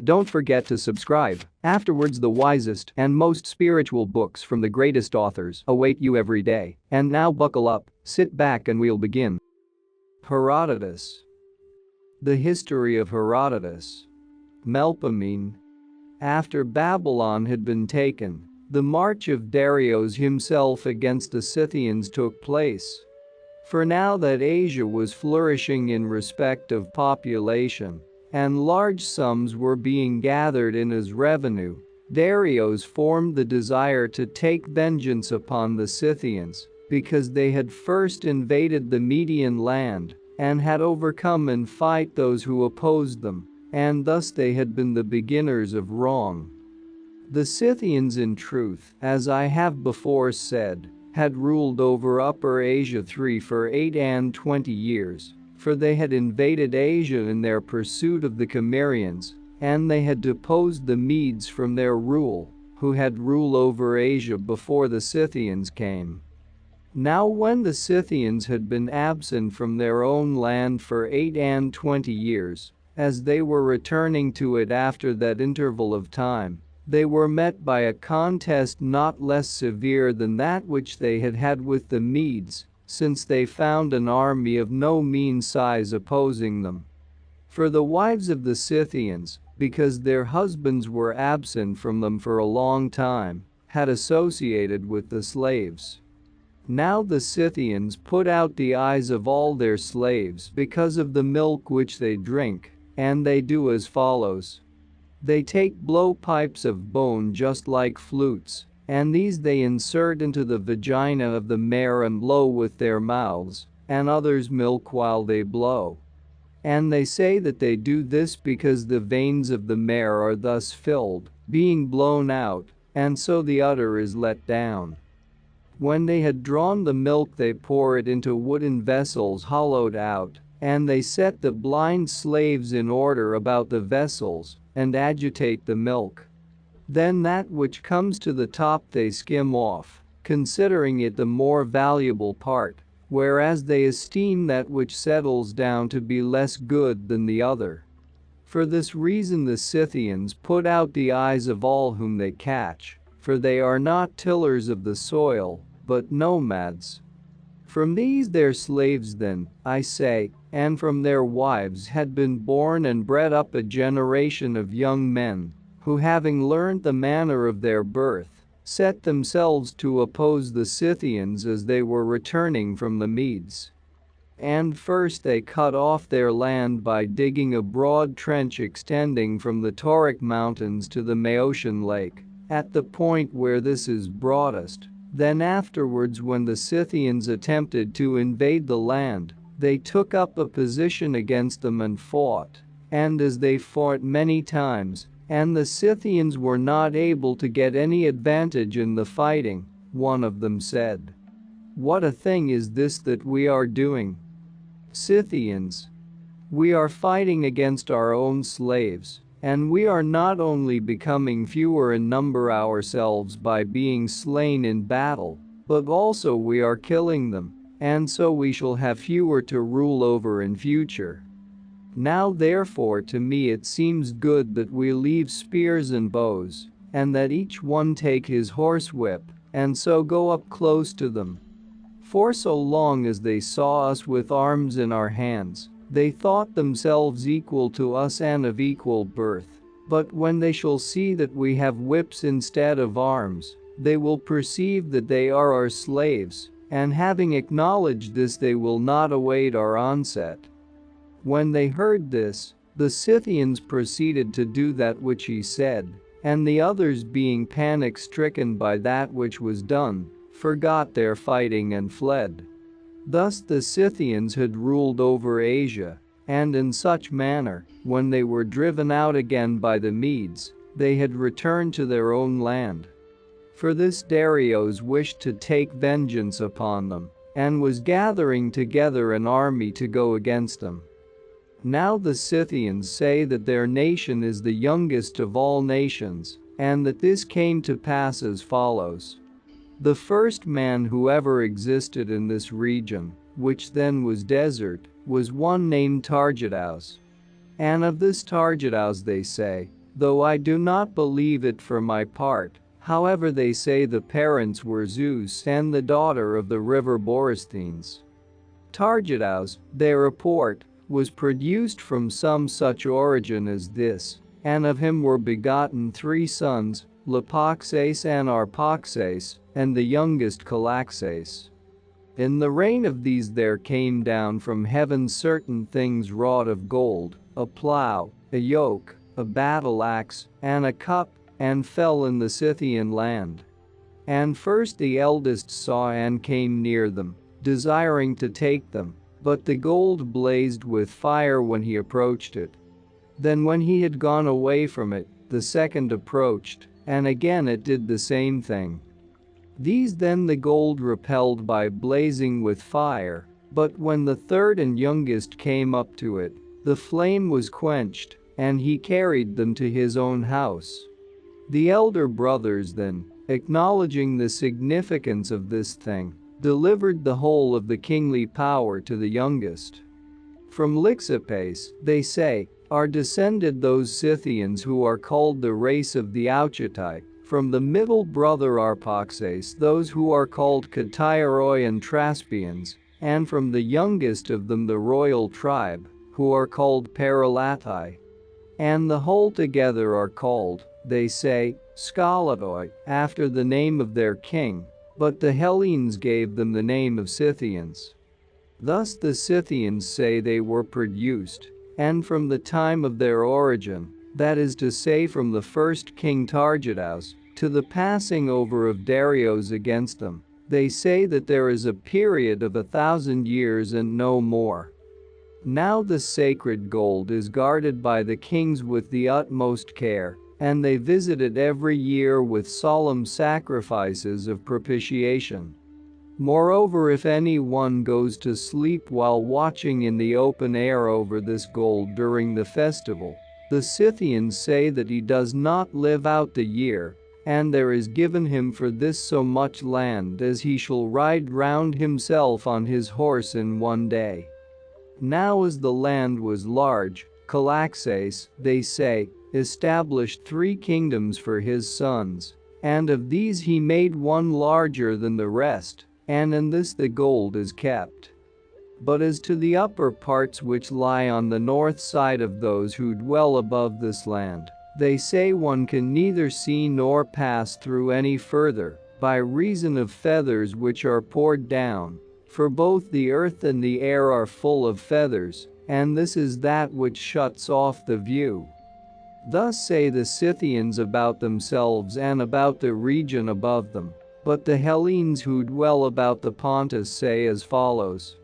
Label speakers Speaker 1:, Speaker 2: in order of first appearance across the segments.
Speaker 1: Don't forget to subscribe. Afterwards, the wisest and most spiritual books from the greatest authors await you every day. And now buckle up, sit back and we'll begin. Herodotus. The History of Herodotus. Melpomene. After Babylon had been taken, the march of Darius himself against the Scythians took place. For now that Asia was flourishing in respect of population, and large sums were being gathered in as revenue, Darius formed the desire to take vengeance upon the Scythians, because they had first invaded the Median land and had overcome and fight those who opposed them, and thus they had been the beginners of wrong. The Scythians, in truth, as I have before said, had ruled over Upper Asia for 28 years, for they had invaded Asia in their pursuit of the Cimmerians, and they had deposed the Medes from their rule, who had rule over Asia before the Scythians came. Now when the Scythians had been absent from their own land for 28 years, as they were returning to it after that interval of time, they were met by a contest not less severe than that which they had had with the Medes, since they found an army of no mean size opposing them. For the wives of the Scythians, because their husbands were absent from them for a long time, had associated with the slaves. Now the Scythians put out the eyes of all their slaves because of the milk which they drink, and they do as follows. They take blowpipes of bone just like flutes, and these they insert into the vagina of the mare and blow with their mouths, and others milk while they blow. And they say that they do this because the veins of the mare are thus filled, being blown out, and so the udder is let down. When they had drawn the milk they pour it into wooden vessels hollowed out, and they set the blind slaves in order about the vessels, and agitate the milk. Then that which comes to the top they skim off, considering it the more valuable part, whereas they esteem that which settles down to be less good than the other. For this reason the Scythians put out the eyes of all whom they catch, for they are not tillers of the soil, but nomads. From these their slaves then, I say, and from their wives had been born and bred up a generation of young men, who having learned the manner of their birth, set themselves to oppose the Scythians as they were returning from the Medes. And first they cut off their land by digging a broad trench extending from the Tauric mountains to the Maeotian lake, at the point where this is broadest. Then afterwards, when the Scythians attempted to invade the land, they took up a position against them and fought, and as they fought many times, and the Scythians were not able to get any advantage in the fighting, one of them said, "What a thing is this that we are doing? Scythians, we are fighting against our own slaves. And we are not only becoming fewer in number ourselves by being slain in battle, but also we are killing them, and so we shall have fewer to rule over in future. Now therefore to me it seems good that we leave spears and bows, and that each one take his horsewhip, and so go up close to them. For so long as they saw us with arms in our hands, they thought themselves equal to us and of equal birth, but when they shall see that we have whips instead of arms, they will perceive that they are our slaves, and having acknowledged this they will not await our onset." When they heard this, the Scythians proceeded to do that which he said, and the others, being panic-stricken by that which was done, forgot their fighting and fled. Thus the Scythians had ruled over Asia, and in such manner, when they were driven out again by the Medes, they had returned to their own land. For this Darius wished to take vengeance upon them, and was gathering together an army to go against them. Now the Scythians say that their nation is the youngest of all nations, and that this came to pass as follows. The first man who ever existed in this region, which then was desert, was one named Targetus. And of this Targetus they say, though I do not believe it for my part. However, they say the parents were Zeus and the daughter of the river Borysthenes. Targetus, they report, was produced from some such origin as this, and of him were begotten 3 sons, Lapaxes and Arpaxes, and the youngest Calaxes. In the reign of these there came down from heaven certain things wrought of gold, a plough, a yoke, a battle axe, and a cup, and fell in the Scythian land. And first the eldest saw and came near them, desiring to take them, but the gold blazed with fire when he approached it. Then when he had gone away from it, the second approached, and again it did the same thing. These then the gold repelled by blazing with fire, but when the third and youngest came up to it, the flame was quenched, and he carried them to his own house. The elder brothers then, acknowledging the significance of this thing, delivered the whole of the kingly power to the youngest. From Lixipes, they say, are descended those Scythians who are called the race of the Ouchitai, from the middle brother Arpaxes those who are called Katairoi and Traspians, and from the youngest of them the royal tribe, who are called Paralatai. And the whole together are called, they say, Scalatoi, after the name of their king, but the Hellenes gave them the name of Scythians. Thus the Scythians say they were produced, and from the time of their origin, that is to say from the first king Targetus, to the passing over of Darius against them, they say that there is a period of 1,000 years and no more. Now the sacred gold is guarded by the kings with the utmost care, and they visit it every year with solemn sacrifices of propitiation. Moreover, if anyone goes to sleep while watching in the open air over this gold during the festival, the Scythians say that he does not live out the year, and there is given him for this so much land as he shall ride round himself on his horse in one day. Now as the land was large, Calaxes, they say, established 3 kingdoms for his sons, and of these he made one larger than the rest, and in this the gold is kept. But as to the upper parts which lie on the north side of those who dwell above this land, they say one can neither see nor pass through any further, by reason of feathers which are poured down, for both the earth and the air are full of feathers, and this is that which shuts off the view. Thus say the Scythians about themselves and about the region above them, but the Hellenes who dwell about the Pontus say as follows.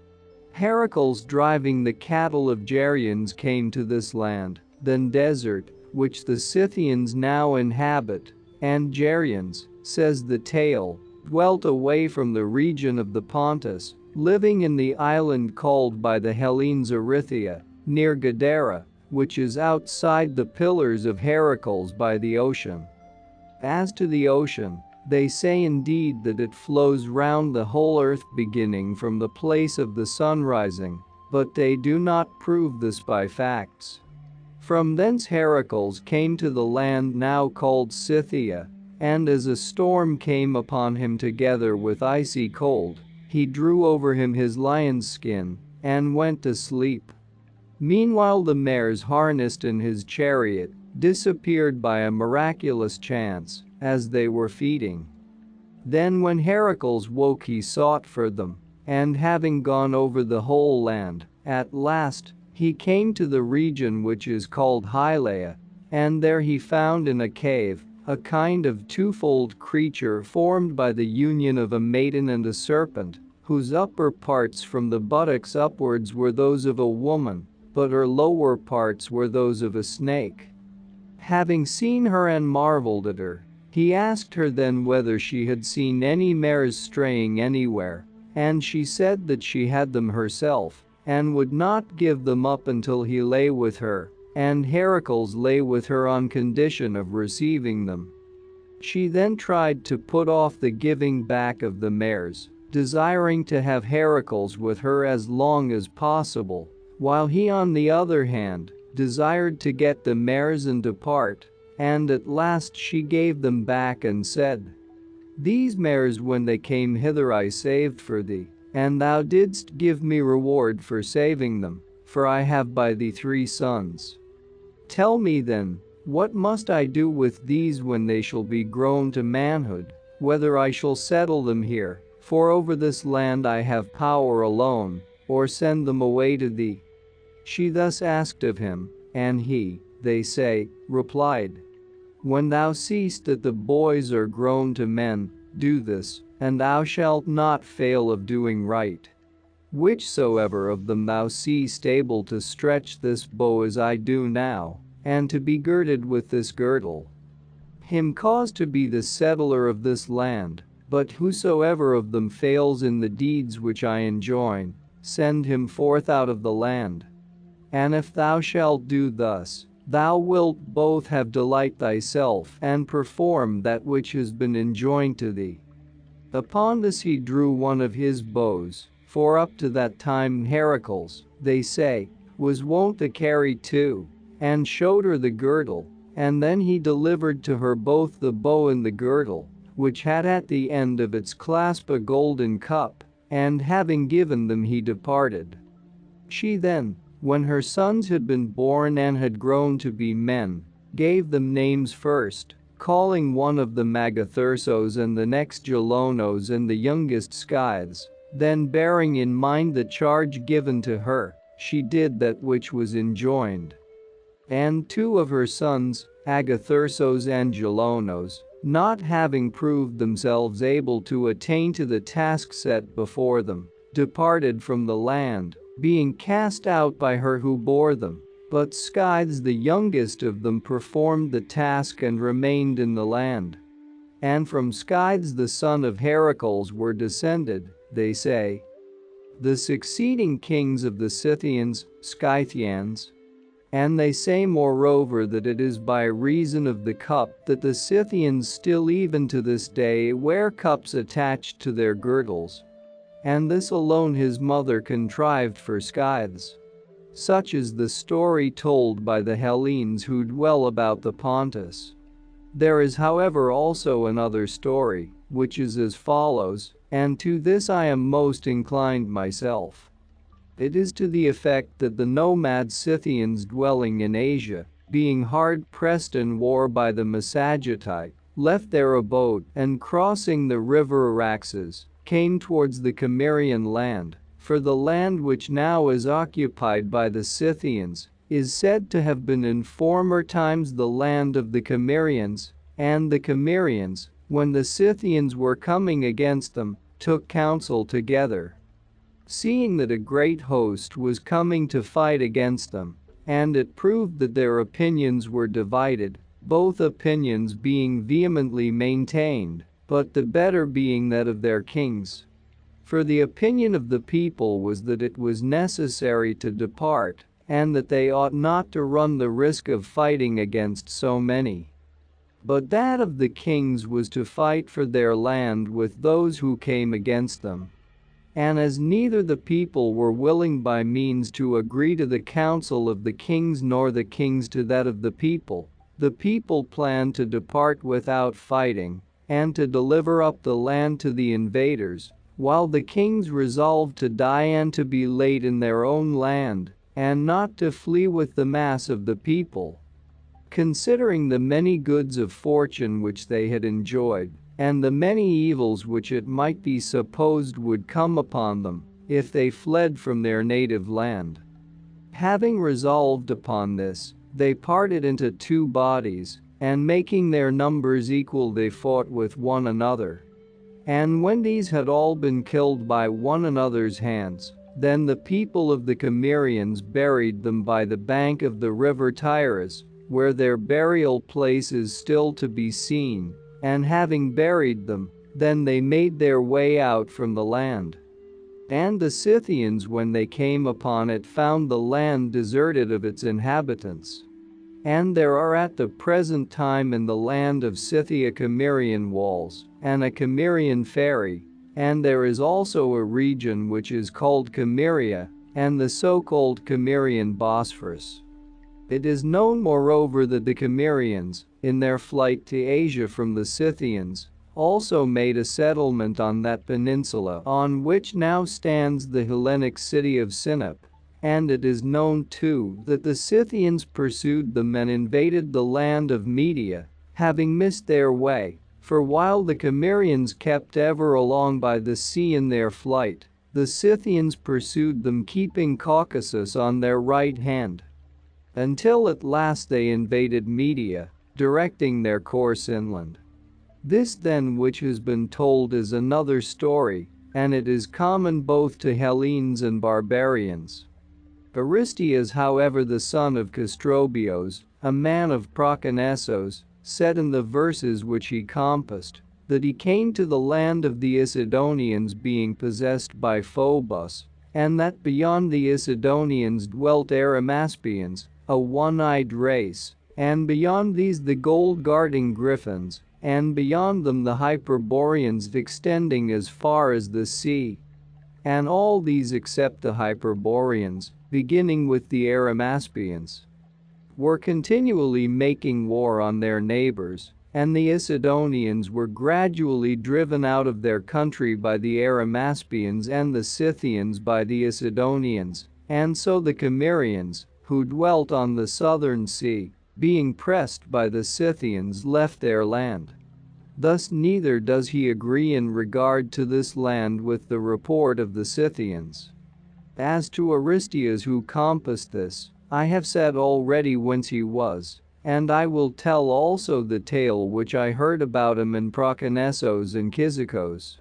Speaker 1: Heracles driving the cattle of Geryones came to this land, then desert, which the Scythians now inhabit, and Geryones, says the tale, dwelt away from the region of the Pontus, living in the island called by the Hellenes Erythia, near Gadara, which is outside the pillars of Heracles by the ocean. As to the ocean, they say indeed that it flows round the whole earth beginning from the place of the sun rising, but they do not prove this by facts. From thence Heracles came to the land now called Scythia, and as a storm came upon him together with icy cold, he drew over him his lion's skin, and went to sleep. Meanwhile the mares harnessed in his chariot disappeared by a miraculous chance, as they were feeding. Then when Heracles woke he sought for them, and having gone over the whole land, at last, he came to the region which is called Hylaea, and there he found in a cave, a kind of twofold creature formed by the union of a maiden and a serpent, whose upper parts from the buttocks upwards were those of a woman, but her lower parts were those of a snake. Having seen her and marveled at her, he asked her then whether she had seen any mares straying anywhere, and she said that she had them herself, and would not give them up until he lay with her, and Heracles lay with her on condition of receiving them. She then tried to put off the giving back of the mares, desiring to have Heracles with her as long as possible, while he on the other hand, desired to get the mares and depart, And at last she gave them back and said, "These mares when they came hither I saved for thee, and thou didst give me reward for saving them, for I have by thee 3 sons. Tell me then, what must I do with these when they shall be grown to manhood, whether I shall settle them here, for over this land I have power alone, or send them away to thee?" She thus asked of him, and he, they say, replied, "When thou seest that the boys are grown to men, do this, and thou shalt not fail of doing right. Whichsoever of them thou seest able to stretch this bow as I do now, and to be girded with this girdle, him cause to be the settler of this land, but whosoever of them fails in the deeds which I enjoin, send him forth out of the land. And if thou shalt do thus, thou wilt both have delight thyself and perform that which has been enjoined to thee." Upon this he drew one of his bows, for up to that time Heracles, they say, was wont to carry 2, and showed her the girdle, and then he delivered to her both the bow and the girdle, which had at the end of its clasp a golden cup, and having given them he departed. She then, when her sons had been born and had grown to be men, gave them names first, calling one of them Agathyrsos and the next Gelonos and the youngest Scythes. Then bearing in mind the charge given to her, she did that which was enjoined. And 2 of her sons, Agathyrsos and Gelonos, not having proved themselves able to attain to the task set before them, departed from the land, being cast out by her who bore them. But Scythes the youngest of them performed the task and remained in the land. And from Scythes the son of Heracles were descended, they say, the succeeding kings of the Scythians, Scythians. And they say moreover that it is by reason of the cup that the Scythians still even to this day wear cups attached to their girdles. And this alone his mother contrived for Scythes. Such is the story told by the Hellenes who dwell about the Pontus. There is however also another story, which is as follows, and to this I am most inclined myself. It is to the effect that the nomad Scythians dwelling in Asia, being hard-pressed in war by the Massagetae, left their abode and crossing the river Araxes, came towards the Cimmerian land, for the land which now is occupied by the Scythians is said to have been in former times the land of the Cimmerians, and the Cimmerians, when the Scythians were coming against them, took counsel together. Seeing that a great host was coming to fight against them, and it proved that their opinions were divided, both opinions being vehemently maintained, but the better being that of their kings. For the opinion of the people was that it was necessary to depart, and that they ought not to run the risk of fighting against so many. But that of the kings was to fight for their land with those who came against them. And as neither the people were willing by means to agree to the counsel of the kings nor the kings to that of the people planned to depart without fighting, and to deliver up the land to the invaders, while the kings resolved to die and to be laid in their own land, and not to flee with the mass of the people. Considering the many goods of fortune which they had enjoyed, and the many evils which it might be supposed would come upon them if they fled from their native land. Having resolved upon this, they parted into 2 bodies, and making their numbers equal they fought with one another. And when these had all been killed by one another's hands, then the people of the Cimmerians buried them by the bank of the river Tigris, where their burial place is still to be seen, and having buried them, then they made their way out from the land. And the Scythians when they came upon it found the land deserted of its inhabitants. And there are at the present time in the land of Scythia Cimmerian walls, and a Cimmerian ferry, and there is also a region which is called Cimmeria, and the so-called Cimmerian Bosphorus. It is known moreover that the Cimmerians, in their flight to Asia from the Scythians, also made a settlement on that peninsula on which now stands the Hellenic city of Sinope, and it is known too that the Scythians pursued them and invaded the land of Media, having missed their way, for while the Cimmerians kept ever along by the sea in their flight, the Scythians pursued them keeping Caucasus on their right hand, until at last they invaded Media, directing their course inland. This then which has been told is another story, and it is common both to Hellenes and barbarians. Aristeas, however, the son of Castrobios, a man of Proconnesos, said in the verses which he compassed, that he came to the land of the Isidonians being possessed by Phobos, and that beyond the Isidonians dwelt Arimaspians, a one-eyed race, and beyond these the gold-guarding Griffins, and beyond them the Hyperboreans extending as far as the sea. And all these except the Hyperboreans, beginning with the Arimaspians, were continually making war on their neighbors, and the Isidonians were gradually driven out of their country by the Arimaspians and the Scythians by the Isidonians, and so the Cimmerians, who dwelt on the southern sea, being pressed by the Scythians, left their land. Thus neither does he agree in regard to this land with the report of the Scythians. As to Aristeas who compassed this, I have said already whence he was, and I will tell also the tale which I heard about him in Proconnesos and Cyzicus.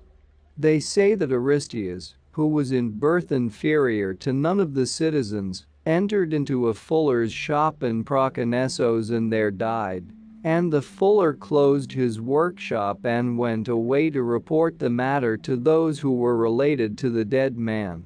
Speaker 1: They say that Aristeas, who was in birth inferior to none of the citizens, entered into a fuller's shop in Proconnesos and there died, and the fuller closed his workshop and went away to report the matter to those who were related to the dead man.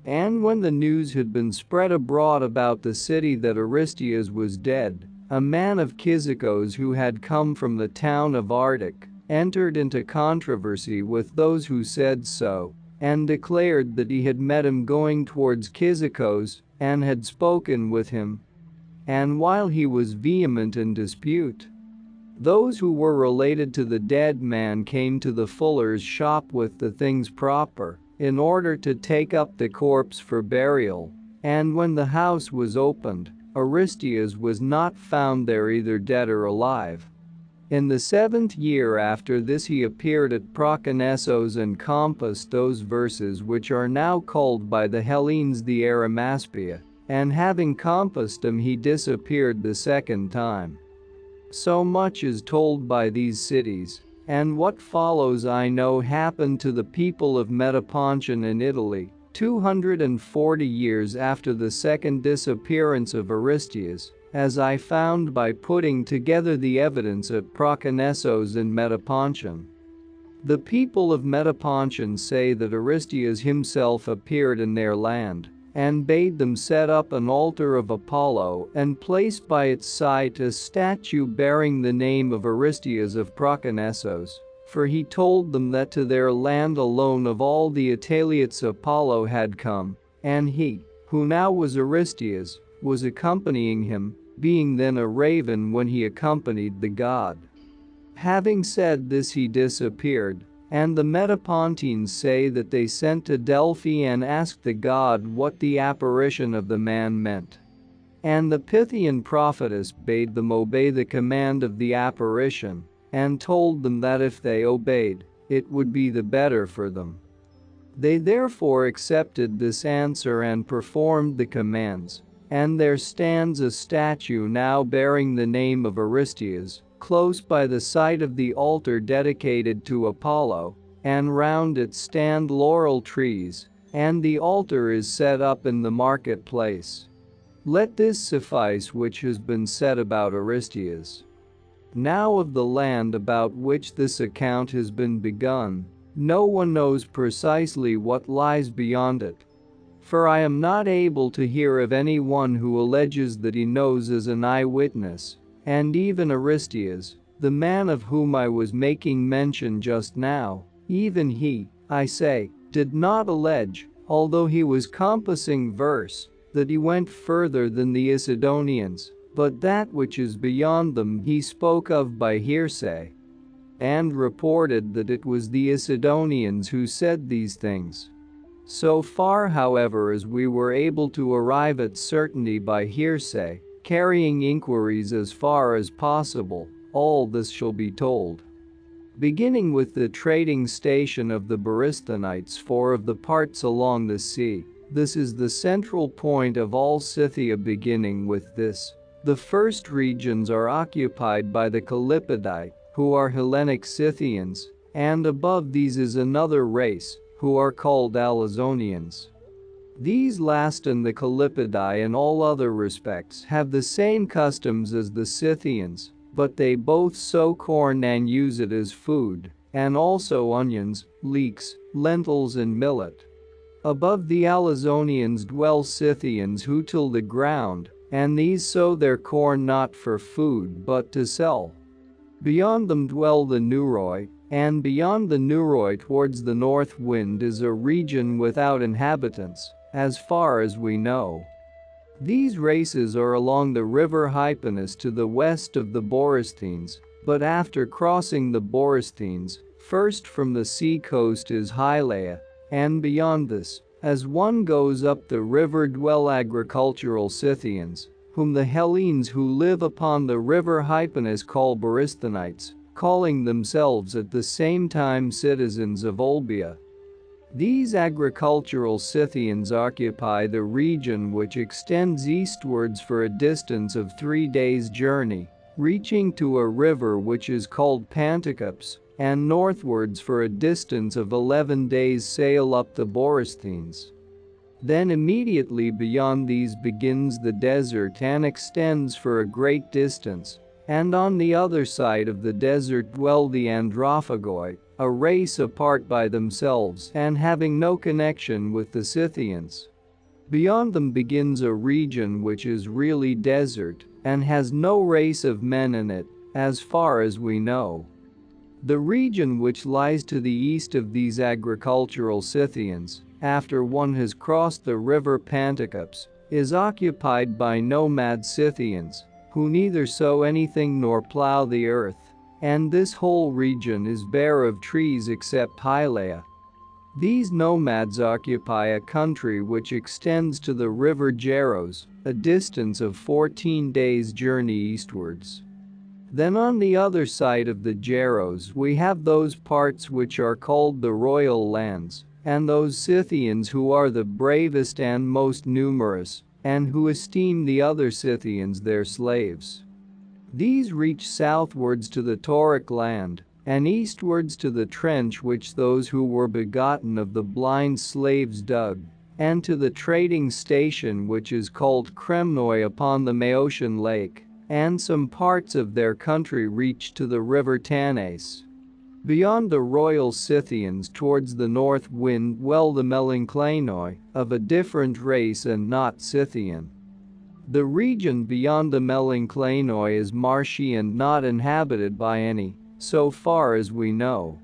Speaker 1: And when the news had been spread abroad about the city that Aristeas was dead, a man of Cyzicus who had come from the town of Artic entered into controversy with those who said so, and declared that he had met him going towards Cyzicus and had spoken with him. And while he was vehement in dispute, those who were related to the dead man came to the fuller's shop with the things proper, in order to take up the corpse for burial, and when the house was opened, Aristeas was not found there either dead or alive. In the 7th year after this he appeared at Proconnesos and compassed those verses which are now called by the Hellenes the Arimaspia, and having compassed them he disappeared the second time. So much is told by these cities, and what follows I know happened to the people of Metapontion in Italy, 240 years after the second disappearance of Aristeas, as I found by putting together the evidence at Proconnesos and Metapontion. The people of Metapontion say that Aristeas himself appeared in their land, and bade them set up an altar of Apollo and place by its side a statue bearing the name of Aristeas of Proconnesos, for he told them that to their land alone of all the Italiots Apollo had come, and he, who now was Aristeas, was accompanying him, being then a raven when he accompanied the god. Having said this he disappeared, and the Metapontines say that they sent to Delphi and asked the god what the apparition of the man meant. And the Pythian prophetess bade them obey the command of the apparition, and told them that if they obeyed, it would be the better for them. They therefore accepted this answer and performed the commands, and there stands a statue now bearing the name of Aristeas, close by the site of the altar dedicated to Apollo, and round it stand laurel trees, and the altar is set up in the marketplace. Let this suffice which has been said about Aristeas. Now of the land about which this account has been begun, no one knows precisely what lies beyond it. For I am not able to hear of any one who alleges that he knows as an eyewitness, and even Aristeas, the man of whom I was making mention just now, even he, I say, did not allege, although he was compassing verse, that he went further than the Macedonians, but that which is beyond them he spoke of by hearsay, and reported that it was the Macedonians who said these things. So far, however, as we were able to arrive at certainty by hearsay, carrying inquiries as far as possible, all this shall be told. Beginning with the trading station of the Borysthenites, 4 of the parts along the sea. This is the central point of all Scythia. Beginning with this, the first regions are occupied by the Callipygi, who are Hellenic Scythians, and above these is another race, who are called Alazonians. These last and the Callipygi in all other respects have the same customs as the Scythians, but they both sow corn and use it as food, and also onions, leeks, lentils and millet. Above the Alazonians dwell Scythians who till the ground, and these sow their corn not for food but to sell. Beyond them dwell the Neuroi, and beyond the Neuroi towards the north wind is a region without inhabitants, as far as we know. These races are along the river Hypanis to the west of the Borysthenes, but after crossing the Borysthenes, first from the sea coast is Hylaea, and beyond this, as one goes up the river dwell agricultural Scythians, whom the Hellenes who live upon the river Hypanis call Borysthenites, calling themselves at the same time citizens of Olbia. These agricultural Scythians occupy the region which extends eastwards for a distance of 3 days' journey, reaching to a river which is called Panticaps, and northwards for a distance of 11 days' sail up the Borysthenes. Then immediately beyond these begins the desert and extends for a great distance, and on the other side of the desert dwell the Androphagoi, a race apart by themselves and having no connection with the Scythians. Beyond them begins a region which is really desert and has no race of men in it, as far as we know. The region which lies to the east of these agricultural Scythians, after one has crossed the river Panticaps, is occupied by nomad Scythians, who neither sow anything nor plow the earth, and this whole region is bare of trees except Hylaea. These nomads occupy a country which extends to the river Jaros, a distance of 14 days' journey eastwards. Then on the other side of the Jaros we have those parts which are called the royal lands, and those Scythians who are the bravest and most numerous, and who esteem the other Scythians their slaves. These reach southwards to the Tauric land, and eastwards to the trench which those who were begotten of the blind slaves dug, and to the trading station which is called Kremnoi upon the Maeotian lake, and some parts of their country reach to the river Tanais. Beyond the royal Scythians towards the north wind dwell the Melanchlaenoi, of a different race and not Scythian. The region beyond the Melanchlaenoi is marshy and not inhabited by any, so far as we know.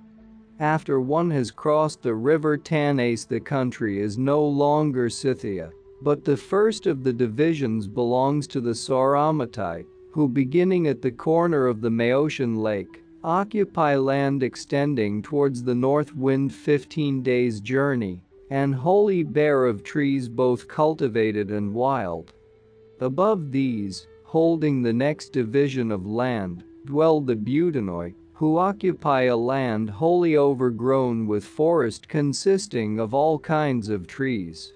Speaker 1: After one has crossed the river Tanais the country is no longer Scythia, but the first of the divisions belongs to the Sauromatai, who beginning at the corner of the Maeotian lake, occupy land extending towards the north wind 15 days' journey, and wholly bare of trees both cultivated and wild. Above these, holding the next division of land, dwell the Butanoi, who occupy a land wholly overgrown with forest consisting of all kinds of trees.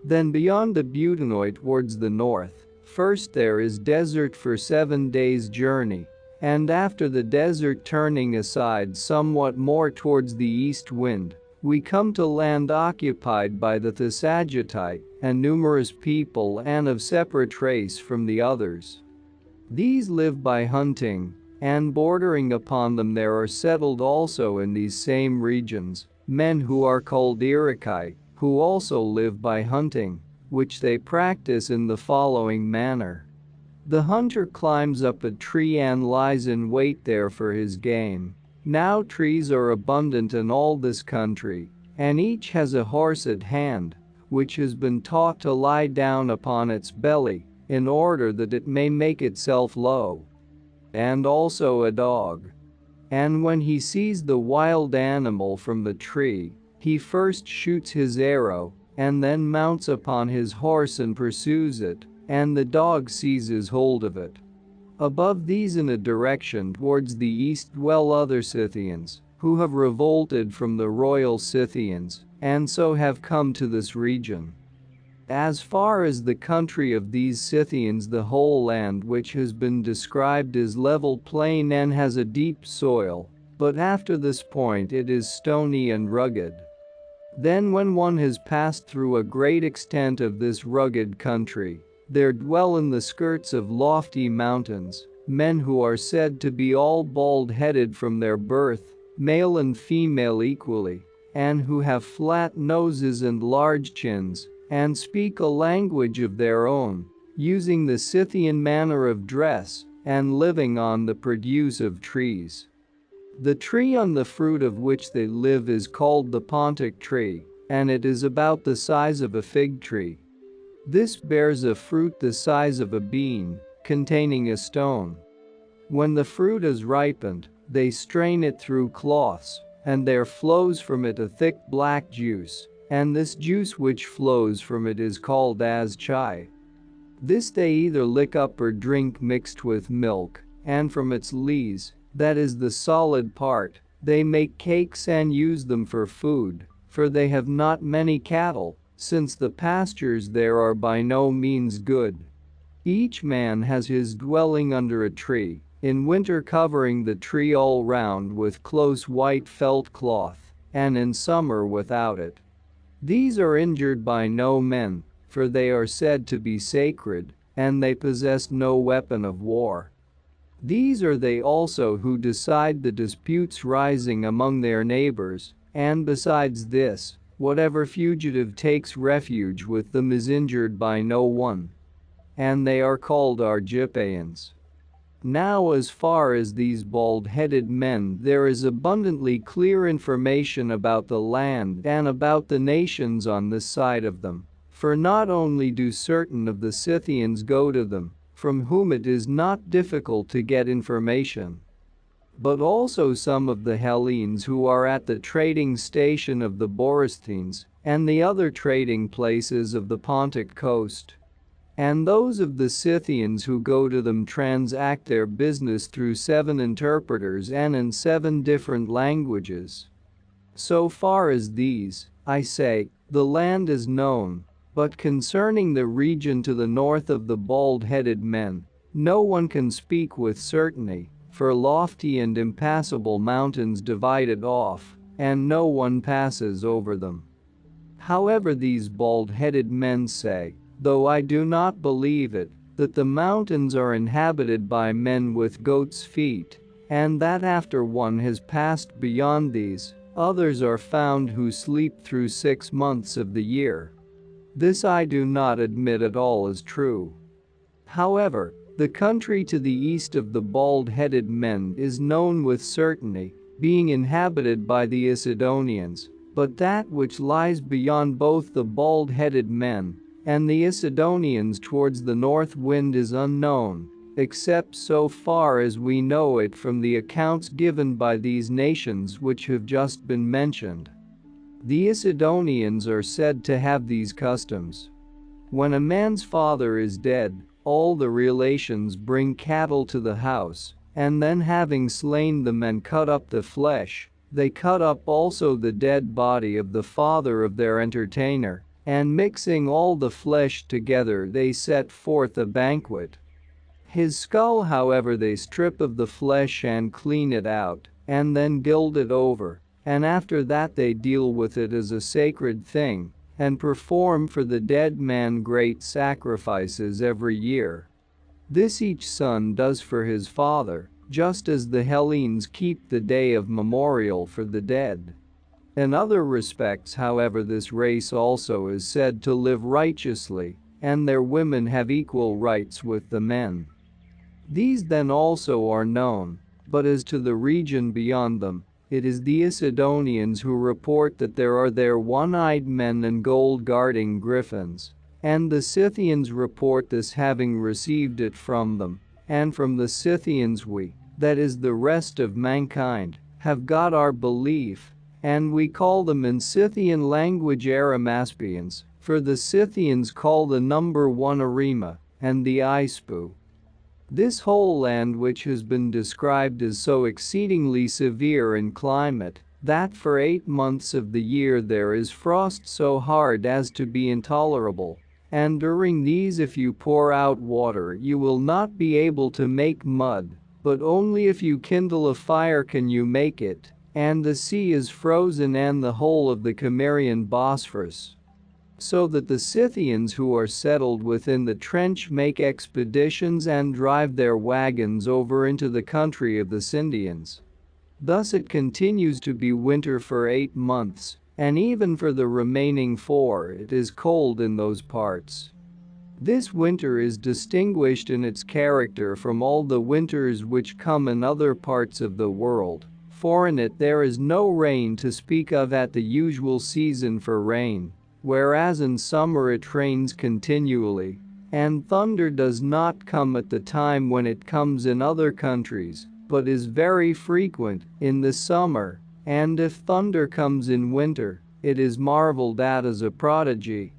Speaker 1: Then beyond the Butanoi towards the north, first there is desert for 7 days' journey, and after the desert turning aside somewhat more towards the east wind, we come to land occupied by the Thessagitai, a numerous people and of separate race from the others. These live by hunting, and bordering upon them there are settled also in these same regions, men who are called Irikai, who also live by hunting, which they practice in the following manner. The hunter climbs up a tree and lies in wait there for his game. Now trees are abundant in all this country, and each has a horse at hand, which has been taught to lie down upon its belly, in order that it may make itself low. And also a dog. And when he sees the wild animal from the tree, he first shoots his arrow, and then mounts upon his horse and pursues it, and the dog seizes hold of it. Above these in a direction towards the east dwell other Scythians, who have revolted from the royal Scythians, and so have come to this region. As far as the country of these Scythians, the whole land which has been described is level plain and has a deep soil, but after this point it is stony and rugged. Then when one has passed through a great extent of this rugged country, there dwell in the skirts of lofty mountains men who are said to be all bald-headed from their birth, male and female equally, and who have flat noses and large chins, and speak a language of their own, using the Scythian manner of dress, and living on the produce of trees. The tree on the fruit of which they live is called the Pontic tree, and it is about the size of a fig tree. This bears a fruit the size of a bean, containing a stone. When the fruit is ripened, they strain it through cloths, and there flows from it a thick black juice, and this juice which flows from it is called as chai. This they either lick up or drink mixed with milk, and from its lees, that is the solid part, they make cakes and use them for food, for they have not many cattle, since the pastures there are by no means good. Each man has his dwelling under a tree, in winter covering the tree all round with close white felt cloth, and in summer without it. These are injured by no men, for they are said to be sacred, and they possess no weapon of war. These are they also who decide the disputes rising among their neighbors, and besides this, whatever fugitive takes refuge with them is injured by no one. And they are called Argippans. Now as far as these bald-headed men, there is abundantly clear information about the land and about the nations on this side of them, for not only do certain of the Scythians go to them, from whom it is not difficult to get information, but also some of the Hellenes who are at the trading station of the Borysthenes and the other trading places of the Pontic coast. And those of the Scythians who go to them transact their business through 7 interpreters and in 7 different languages. So far as these, I say, the land is known, but concerning the region to the north of the bald-headed men, no one can speak with certainty, for lofty and impassable mountains divide it off, and no one passes over them. However, these bald-headed men say, though I do not believe it, that the mountains are inhabited by men with goats' feet, and that after one has passed beyond these, others are found who sleep through 6 months of the year. This I do not admit at all as true. However, the country to the east of the bald-headed men is known with certainty, being inhabited by the Isidonians, but that which lies beyond both the bald-headed men and the Isidonians towards the north wind is unknown, except so far as we know it from the accounts given by these nations which have just been mentioned. The Isidonians are said to have these customs. When a man's father is dead, all the relations bring cattle to the house, and then having slain them and cut up the flesh, they cut up also the dead body of the father of their entertainer, and mixing all the flesh together they set forth a banquet. His skull however they strip of the flesh and clean it out, and then gild it over, and after that they deal with it as a sacred thing, and perform for the dead man great sacrifices every year. This each son does for his father, just as the Hellenes keep the day of memorial for the dead. In other respects, however, this race also is said to live righteously, and their women have equal rights with the men. These then also are known, but as to the region beyond them, It is the Sidonians who report that there are there one-eyed men and gold-guarding griffins. And the Scythians report this, having received it from them. And from the Scythians we, that is the rest of mankind, have got our belief. And we call them in Scythian language Arimaspians, for the Scythians call the number one Arima, and the Ispu. This whole land, which has been described as so exceedingly severe in climate, that for 8 months of the year there is frost so hard as to be intolerable. And during these, if you pour out water, you will not be able to make mud, but only if you kindle a fire can you make it. And the sea is frozen, and the whole of the Cimmerian Bosphorus. So that the Scythians who are settled within the trench make expeditions and drive their wagons over into the country of the Scythians. Thus it continues to be winter for 8 months, and even for the remaining 4 it is cold in those parts. This winter is distinguished in its character from all the winters which come in other parts of the world, for in it there is no rain to speak of at the usual season for rain, whereas in summer it rains continually, and thunder does not come at the time when it comes in other countries, but is very frequent in the summer, and if thunder comes in winter, it is marveled at as a prodigy.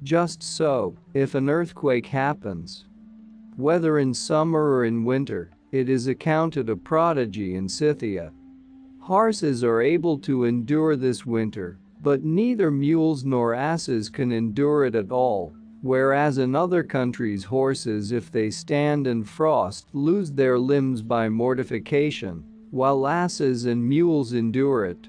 Speaker 1: Just so, if an earthquake happens, whether in summer or in winter, it is accounted a prodigy in Scythia. Horses are able to endure this winter, but neither mules nor asses can endure it at all, whereas in other countries horses, if they stand in frost, lose their limbs by mortification, while asses and mules endure it.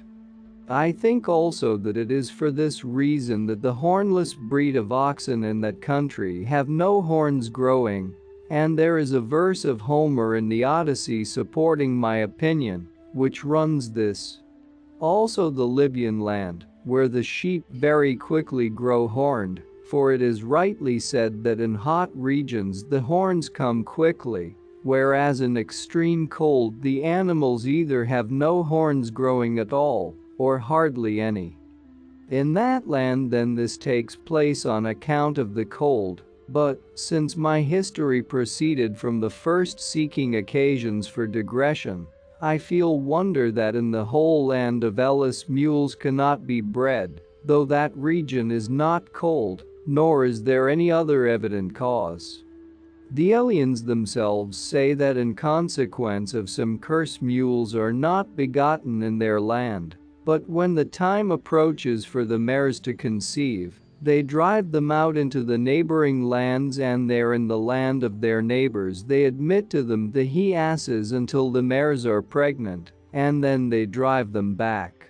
Speaker 1: I think also that it is for this reason that the hornless breed of oxen in that country have no horns growing, and there is a verse of Homer in the Odyssey supporting my opinion, which runs this. Also the Libyan land, where the sheep very quickly grow horned, for it is rightly said that in hot regions the horns come quickly, whereas in extreme cold the animals either have no horns growing at all, or hardly any. In that land then this takes place on account of the cold, but, since my history proceeded from the first seeking occasions for digression, I feel wonder that in the whole land of Elis mules cannot be bred, though that region is not cold, nor is there any other evident cause. The Elians themselves say that in consequence of some curse mules are not begotten in their land, but when the time approaches for the mares to conceive, they drive them out into the neighboring lands, and there in the land of their neighbors they admit to them the he-asses until the mares are pregnant, and then they drive them back.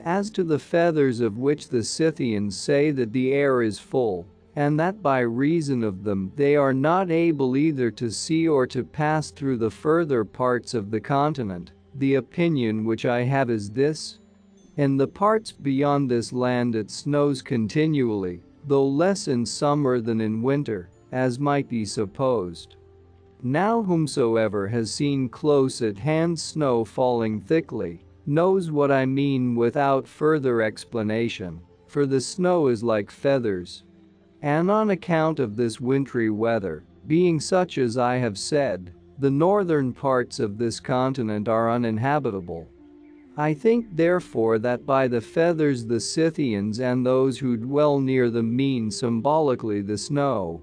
Speaker 1: As to the feathers, of which the Scythians say that the air is full, and that by reason of them they are not able either to see or to pass through the further parts of the continent, the opinion which I have is this. In the parts beyond this land it snows continually, though less in summer than in winter, as might be supposed. Now whomsoever has seen close at hand snow falling thickly, knows what I mean without further explanation, for the snow is like feathers. And on account of this wintry weather, being such as I have said, the northern parts of this continent are uninhabitable. I think therefore that by the feathers the Scythians and those who dwell near them mean symbolically the snow.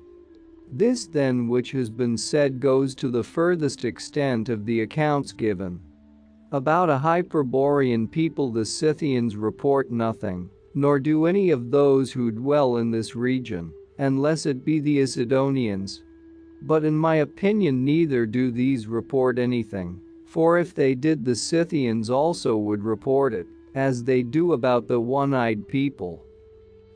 Speaker 1: This then which has been said goes to the furthest extent of the accounts given. About a Hyperborean people the Scythians report nothing, nor do any of those who dwell in this region, unless it be the Sidonians. But in my opinion neither do these report anything. For if they did, the Scythians also would report it, as they do about the one-eyed people.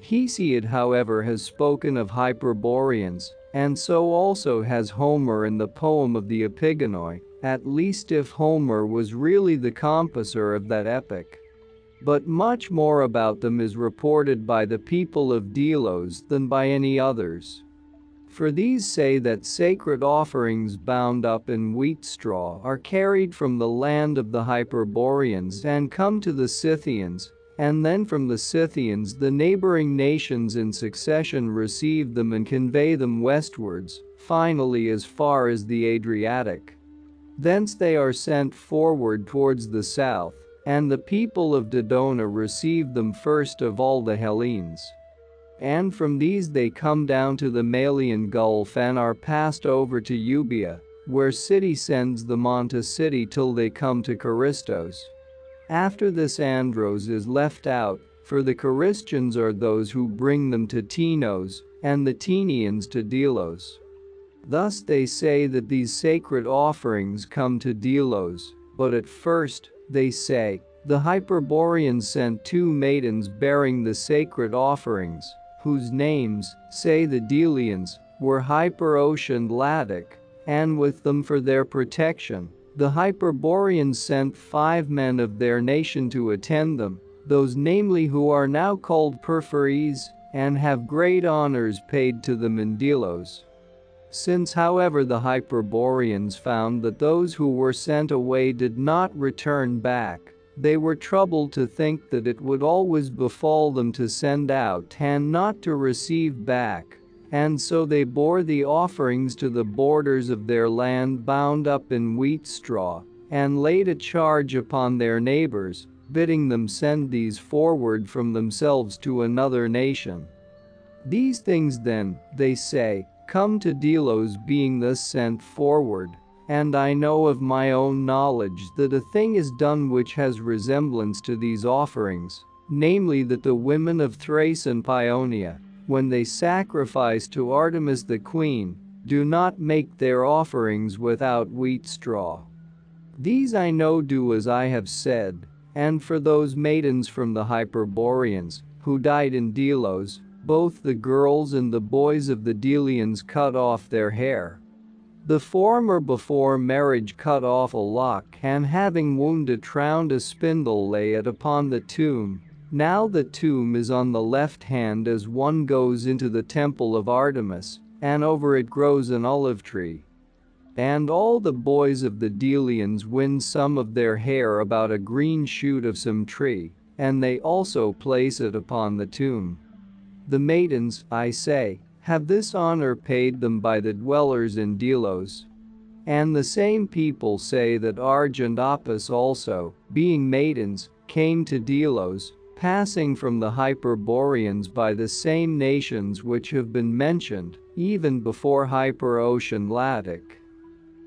Speaker 1: Hesiod, however, has spoken of Hyperboreans, and so also has Homer in the poem of the Epigonoi, at least if Homer was really the composer of that epic. But much more about them is reported by the people of Delos than by any others. For these say that sacred offerings bound up in wheat straw are carried from the land of the Hyperboreans and come to the Scythians, and then from the Scythians the neighboring nations in succession receive them and convey them westwards, finally as far as the Adriatic. Thence they are sent forward towards the south, and the people of Dodona receive them first of all the Hellenes. And from these they come down to the Malian Gulf and are passed over to Euboea, where city sends them on to city till they come to Charistos. After this Andros is left out, for the Charistians are those who bring them to Tenos, and the Tenians to Delos. Thus they say that these sacred offerings come to Delos, but at first, they say, the Hyperboreans sent 2 maidens bearing the sacred offerings, whose names, say the Delians, were Hyperosh and Latic, and with them for their protection, the Hyperboreans sent 5 men of their nation to attend them, those namely who are now called Perpheres, and have great honors paid to them in Delos. Since however the Hyperboreans found that those who were sent away did not return back, they were troubled to think that it would always befall them to send out and not to receive back, and so they bore the offerings to the borders of their land bound up in wheat straw, and laid a charge upon their neighbors, bidding them send these forward from themselves to another nation. These things then, they say, come to Delos being thus sent forward, and I know of my own knowledge that a thing is done which has resemblance to these offerings, namely that the women of Thrace and Paeonia, when they sacrifice to Artemis the queen, do not make their offerings without wheat straw. These I know do as I have said, and for those maidens from the Hyperboreans, who died in Delos, both the girls and the boys of the Delians cut off their hair. The former before marriage cut off a lock and having wounded tround a spindle lay it upon the tomb. Now the tomb is on the left hand as one goes into the temple of Artemis, and over it grows an olive tree. And all the boys of the Delians wind some of their hair about a green shoot of some tree, and they also place it upon the tomb. The maidens, I say, have this honor paid them by the dwellers in Delos. And the same people say that Arge and Apis also, being maidens, came to Delos, passing from the Hyperboreans by the same nations which have been mentioned, even before Hyperosh and Latic.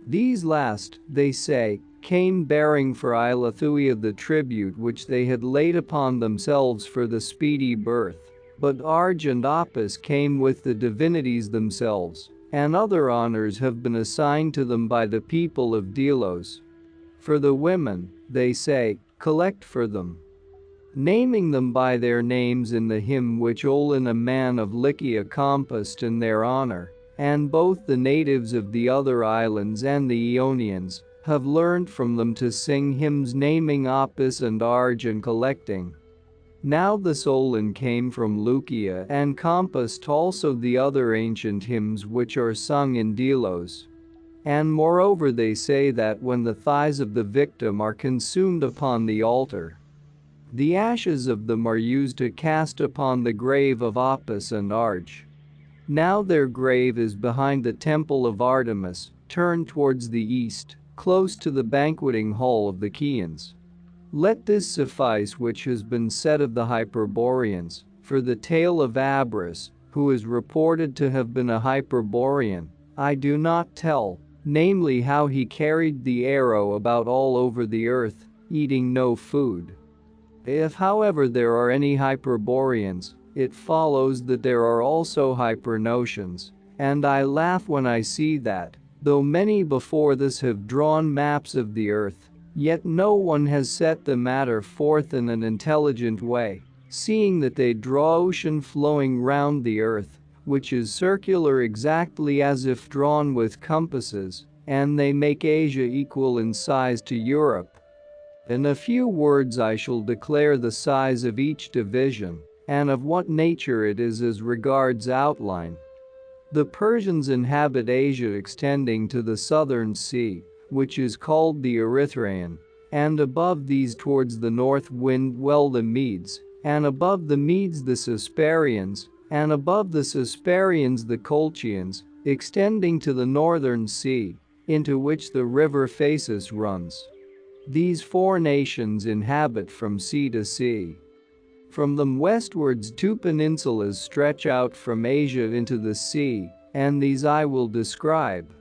Speaker 1: These last, they say, came bearing for Eileithyia the tribute which they had laid upon themselves for the speedy birth. But Arge and Apis came with the divinities themselves, and other honors have been assigned to them by the people of Delos. For the women, they say, collect for them, naming them by their names in the hymn which Olin a man of Lycia composed in their honor, and both the natives of the other islands and the Ionians have learned from them to sing hymns naming Apis and Arge and collecting. Now this Olin came from Lycia and compassed also the other ancient hymns which are sung in Delos. And moreover they say that when the thighs of the victim are consumed upon the altar, the ashes of them are used to cast upon the grave of Apis and Arge. Now their grave is behind the temple of Artemis, turned towards the east, close to the banqueting hall of the Chians. Let this suffice which has been said of the Hyperboreans, for the tale of Abras, who is reported to have been a Hyperborean, I do not tell, namely how he carried the arrow about all over the earth, eating no food. If however there are any Hyperboreans, it follows that there are also Hypernotians, and I laugh when I see that, though many before this have drawn maps of the earth, yet no one has set the matter forth in an intelligent way, seeing that they draw ocean flowing round the earth, which is circular exactly as if drawn with compasses, and they make Asia equal in size to Europe. In a few words I shall declare the size of each division, and of what nature it is as regards outline. The Persians inhabit Asia extending to the southern sea, which is called the Erythraean, and above these towards the north wind dwell the Medes, and above the Medes the Casparians, and above the Casparians the Colchians, extending to the northern sea, into which the river Phasis runs. These four nations inhabit from sea to sea. From them westwards two peninsulas stretch out from Asia into the sea, and these I will describe.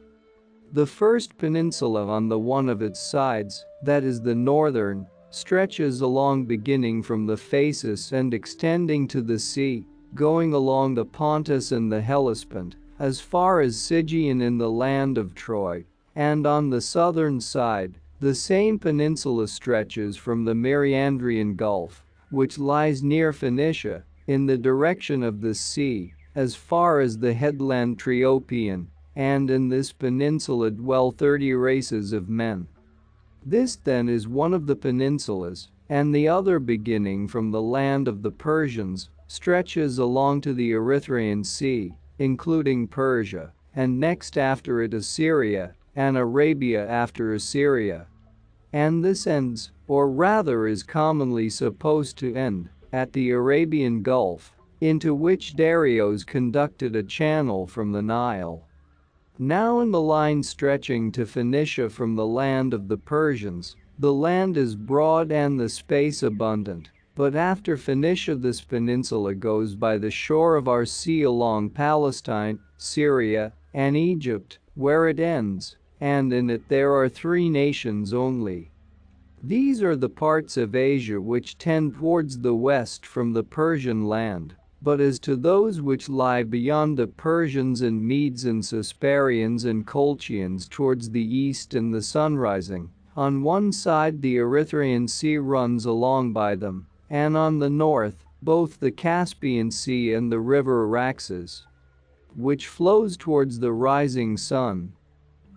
Speaker 1: The first peninsula on the one of its sides, that is the northern, stretches along beginning from the Phasis and extending to the sea, going along the Pontus and the Hellespont, as far as Sigeon in the land of Troy, and on the southern side, the same peninsula stretches from the Mariandrian Gulf, which lies near Phoenicia, in the direction of the sea, as far as the headland Triopian, and in this peninsula dwell 30 races of men. This then is one of the peninsulas, and the other beginning from the land of the Persians, stretches along to the Erythraean Sea, including Persia, and next after it Assyria, and Arabia after Assyria. And this ends, or rather is commonly supposed to end, at the Arabian Gulf, into which Darius conducted a channel from the Nile. Now in the line stretching to Phoenicia from the land of the Persians, the land is broad and the space abundant, but after Phoenicia this peninsula goes by the shore of our sea along Palestine, Syria, and Egypt, where it ends, and in it there are 3 nations only. These are the parts of Asia which tend towards the west from the Persian land. But as to those which lie beyond the Persians and Medes and Casparians and Colchians towards the east and the sunrising, on one side the Erythraean Sea runs along by them, and on the north, both the Caspian Sea and the river Araxes, which flows towards the rising sun.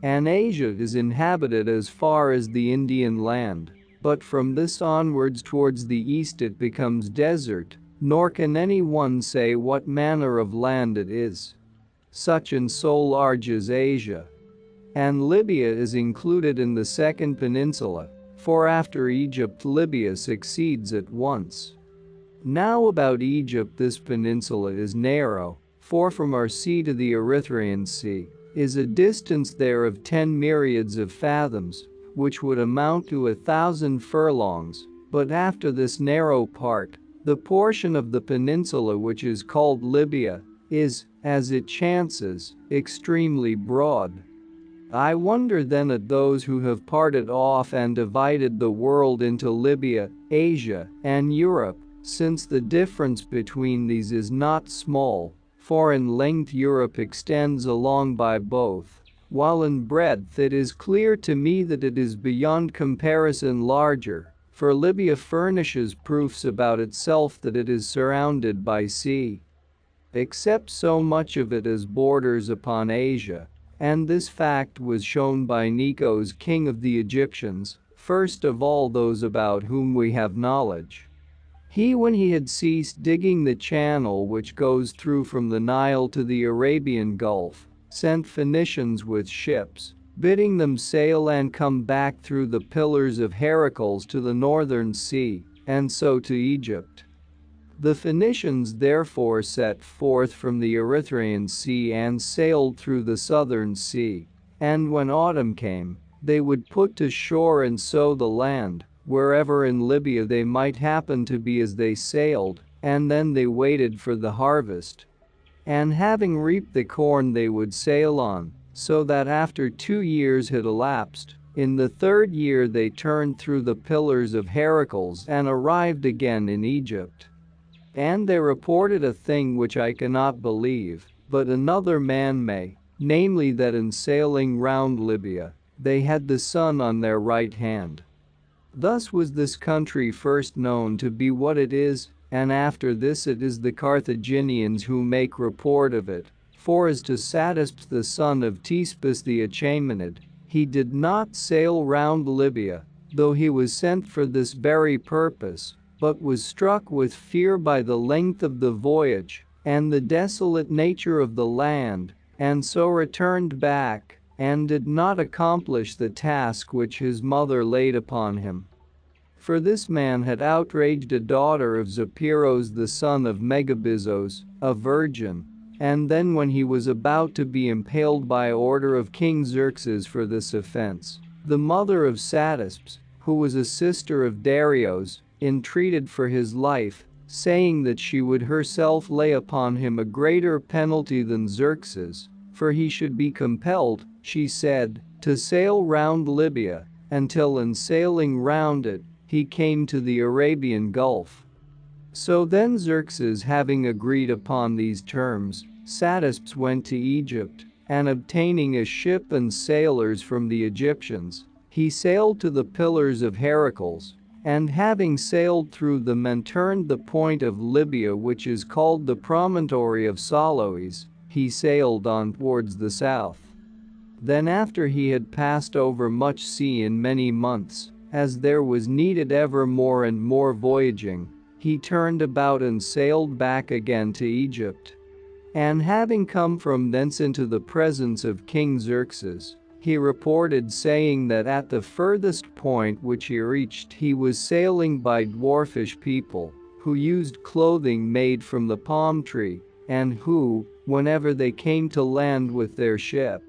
Speaker 1: And Asia is inhabited as far as the Indian land, but from this onwards towards the east it becomes desert, nor can any one say what manner of land it is. Such and so large is Asia. And Libya is included in the second peninsula, for after Egypt Libya succeeds at once. Now about Egypt this peninsula is narrow, for from our sea to the Erythraean Sea is a distance there of 10 myriads of fathoms, which would amount to 1,000 furlongs, but after this narrow part, the portion of the peninsula which is called Libya is, as it chances, extremely broad. I wonder then at those who have parted off and divided the world into Libya, Asia, and Europe, since the difference between these is not small, for in length Europe extends along by both, while in breadth it is clear to me that it is beyond comparison larger. For Libya furnishes proofs about itself that it is surrounded by sea, except so much of it as borders upon Asia, and this fact was shown by Nikos, king of the Egyptians, first of all those about whom we have knowledge. He, when he had ceased digging the channel which goes through from the Nile to the Arabian Gulf, sent Phoenicians with ships, bidding them sail and come back through the pillars of Heracles to the northern sea, and so to Egypt. The Phoenicians therefore set forth from the Erythraean Sea and sailed through the southern sea, and when autumn came, they would put to shore and sow the land, wherever in Libya they might happen to be as they sailed, and then they waited for the harvest. And having reaped the corn they would sail on, so that after 2 years had elapsed, in the 3rd year they turned through the pillars of Heracles and arrived again in Egypt. And they reported a thing which I cannot believe, but another man may, namely that in sailing round Libya, they had the sun on their right hand. Thus was this country first known to be what it is, and after this it is the Carthaginians who make report of it. For as to Satisps the son of Thespis the Achaemenid, he did not sail round Libya, though he was sent for this very purpose, but was struck with fear by the length of the voyage, and the desolate nature of the land, and so returned back, and did not accomplish the task which his mother laid upon him. For this man had outraged a daughter of Zopyrus the son of Megabizos, a virgin, and then when he was about to be impaled by order of King Xerxes for this offense, the mother of Satisps, who was a sister of Darius, entreated for his life, saying that she would herself lay upon him a greater penalty than Xerxes, for he should be compelled, she said, to sail round Libya, until in sailing round it, he came to the Arabian Gulf. So then Xerxes, having agreed upon these terms, Satisps went to Egypt, and obtaining a ship and sailors from the Egyptians, he sailed to the Pillars of Heracles, and having sailed through them and turned the point of Libya which is called the promontory of Salois, he sailed on towards the south. Then after he had passed over much sea in many months, as there was needed ever more and more voyaging, he turned about and sailed back again to Egypt. And having come from thence into the presence of King Xerxes, he reported saying that at the furthest point which he reached he was sailing by dwarfish people, who used clothing made from the palm tree, and who, whenever they came to land with their ship,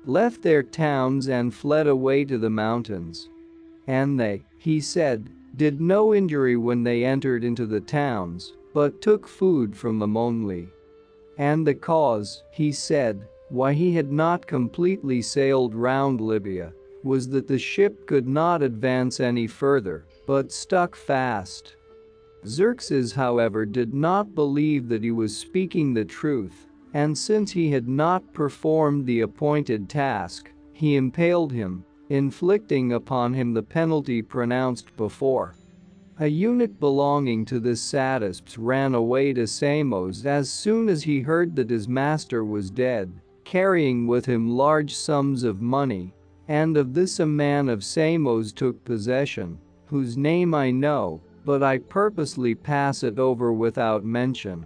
Speaker 1: left their towns and fled away to the mountains. And they, he said, did no injury when they entered into the towns, but took food from them only. And the cause, he said, why he had not completely sailed round Libya, was that the ship could not advance any further, but stuck fast. Xerxes, however, did not believe that he was speaking the truth, and since he had not performed the appointed task, he impaled him, inflicting upon him the penalty pronounced before. A eunuch belonging to this Satisps ran away to Samos as soon as he heard that his master was dead, carrying with him large sums of money, and of this a man of Samos took possession, whose name I know, but I purposely pass it over without mention.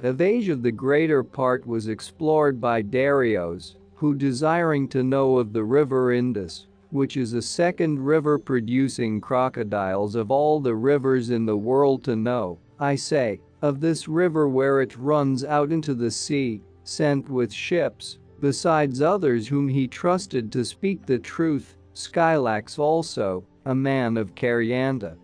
Speaker 1: Of Asia the greater part was explored by Darius, who desiring to know of the river Indus, which is a second river producing crocodiles of all the rivers in the world to know, I say, of this river where it runs out into the sea, sent with ships, besides others whom he trusted to speak the truth, Skylax also, a man of Carianda.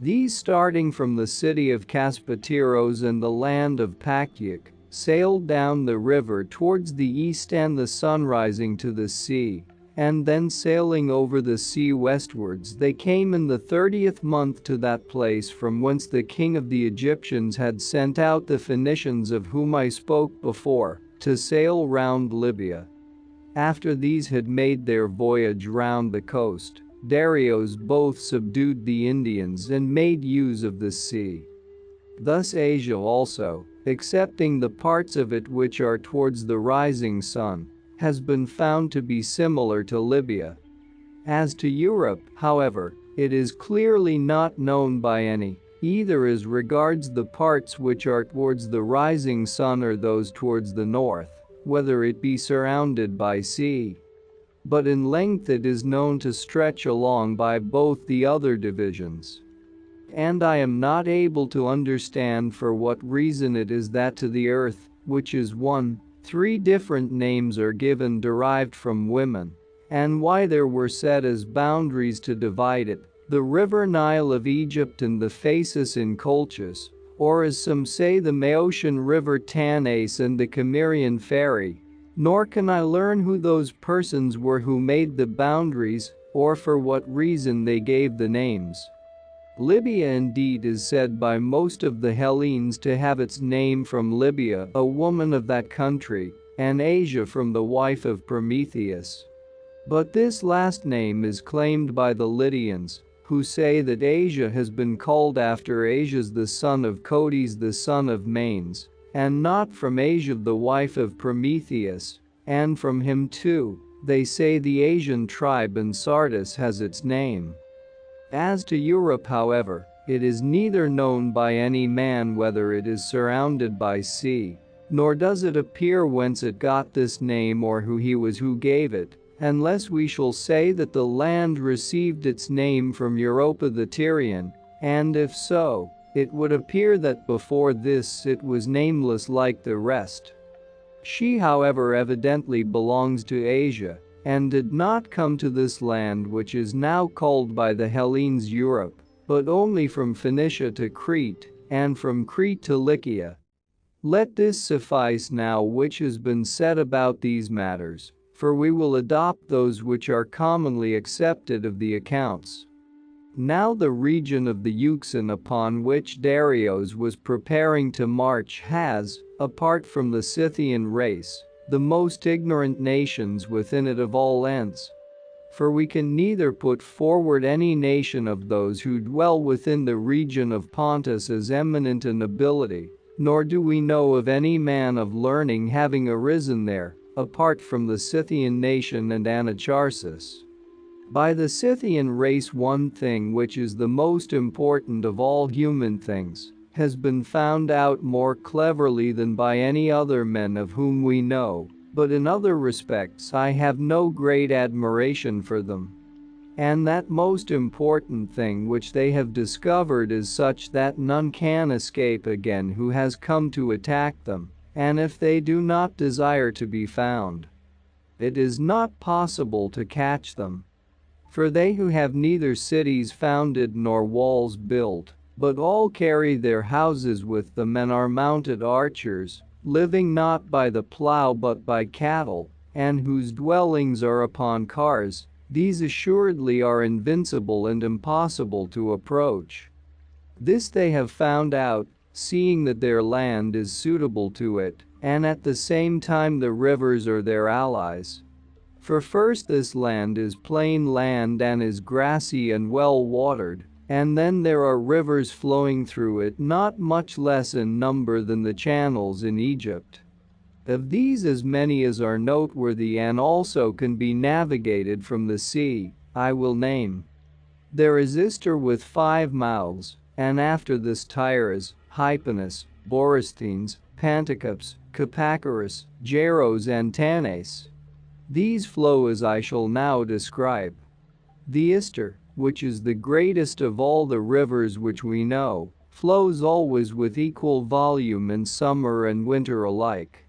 Speaker 1: These starting from the city of Caspatiros and the land of Paktiak, sailed down the river towards the east and the sun rising to the sea, and then sailing over the sea westwards they came in the 30th month to that place from whence the king of the Egyptians had sent out the Phoenicians of whom I spoke before, to sail round Libya. After these had made their voyage round the coast, Darius both subdued the Indians and made use of the sea. Thus Asia also, excepting the parts of it which are towards the rising sun, has been found to be similar to Libya. As to Europe, however, it is clearly not known by any, either as regards the parts which are towards the rising sun or those towards the north, whether it be surrounded by sea. But in length it is known to stretch along by both the other divisions. And I am not able to understand for what reason it is that to the earth, which is one, 3 different names are given derived from women, and why there were set as boundaries to divide it, the river Nile of Egypt and the Phasis in Colchis, or as some say the Maeotian river Tanais and the Cimmerian ferry. Nor can I learn who those persons were who made the boundaries, or for what reason they gave the names. Libya indeed is said by most of the Hellenes to have its name from Libya, a woman of that country, and Asia from the wife of Prometheus. But this last name is claimed by the Lydians, who say that Asia has been called after Asias the son of Codes the son of Manes, and not from Asia the wife of Prometheus, and from him too, they say the Asian tribe in Sardis has its name. As to Europe, however, it is neither known by any man whether it is surrounded by sea, nor does it appear whence it got this name or who he was who gave it, unless we shall say that the land received its name from Europa the Tyrian, and if so, it would appear that before this it was nameless like the rest. She however evidently belongs to Asia, and did not come to this land which is now called by the Hellenes Europe, but only from Phoenicia to Crete, and from Crete to Lycia. Let this suffice now which has been said about these matters, for we will adopt those which are commonly accepted of the accounts. Now the region of the Euxine upon which Darius was preparing to march has, apart from the Scythian race, the most ignorant nations within it of all ends. For we can neither put forward any nation of those who dwell within the region of Pontus as eminent in ability, nor do we know of any man of learning having arisen there, apart from the Scythian nation and Anacharsis. By the Scythian race one thing which is the most important of all human things has been found out more cleverly than by any other men of whom we know, but in other respects I have no great admiration for them. And that most important thing which they have discovered is such that none can escape again who has come to attack them, and if they do not desire to be found, it is not possible to catch them. For they who have neither cities founded nor walls built, but all carry their houses with them and are mounted archers, living not by the plow but by cattle, and whose dwellings are upon cars, these assuredly are invincible and impossible to approach. This they have found out, seeing that their land is suitable to it, and at the same time the rivers are their allies. For first this land is plain land and is grassy and well watered, and then there are rivers flowing through it not much less in number than the channels in Egypt. Of these as many as are noteworthy and also can be navigated from the sea, I will name. There is Ister with 5 mouths, and after this Tyras, Hypanis, Borysthenes, Panticaps, Capacorus, Jaros and Tanais. These flow as I shall now describe. The Ister, which is the greatest of all the rivers which we know, flows always with equal volume in summer and winter alike.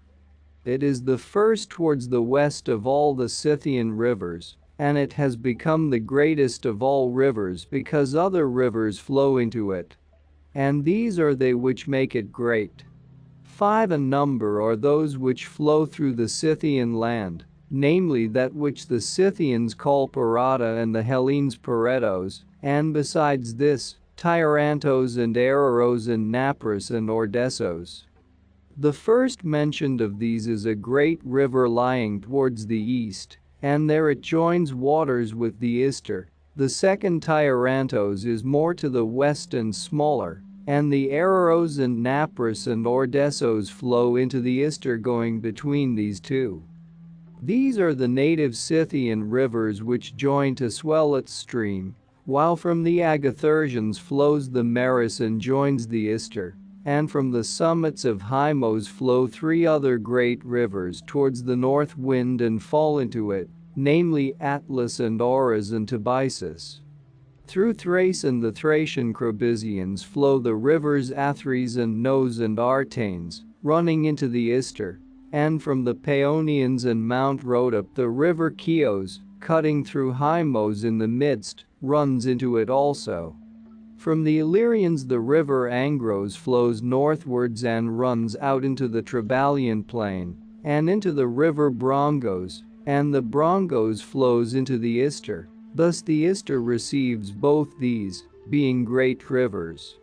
Speaker 1: It is the first towards the west of all the Scythian rivers, and it has become the greatest of all rivers because other rivers flow into it. And these are they which make it great. 5 in number are those which flow through the Scythian land, namely that which the Scythians call Parata and the Hellenes Paretos, and besides this, Tyrantos and Araros and Napris and Ordessos. The first mentioned of these is a great river lying towards the east, and there it joins waters with the Ister. The second Tyrantos is more to the west and smaller, and the Araros and Napris and Ordessos flow into the Ister going between these two. These are the native Scythian rivers which join to swell its stream, while from the Agathyrsians flows the Meris and joins the Ister, and from the summits of Hymos flow 3 other great rivers towards the north wind and fall into it, namely Atlas and Auras and Tobisus. Through Thrace and the Thracian Crabysians flow the rivers Athres and Nos and Artanes, running into the Ister, and from the Paeonians and Mount Rhodope the river Chios, cutting through Hymos in the midst, runs into it also. From the Illyrians the river Angros flows northwards and runs out into the Trabalian plain, and into the river Brongos, and the Brongos flows into the Ister. Thus the Ister receives both these, being great rivers.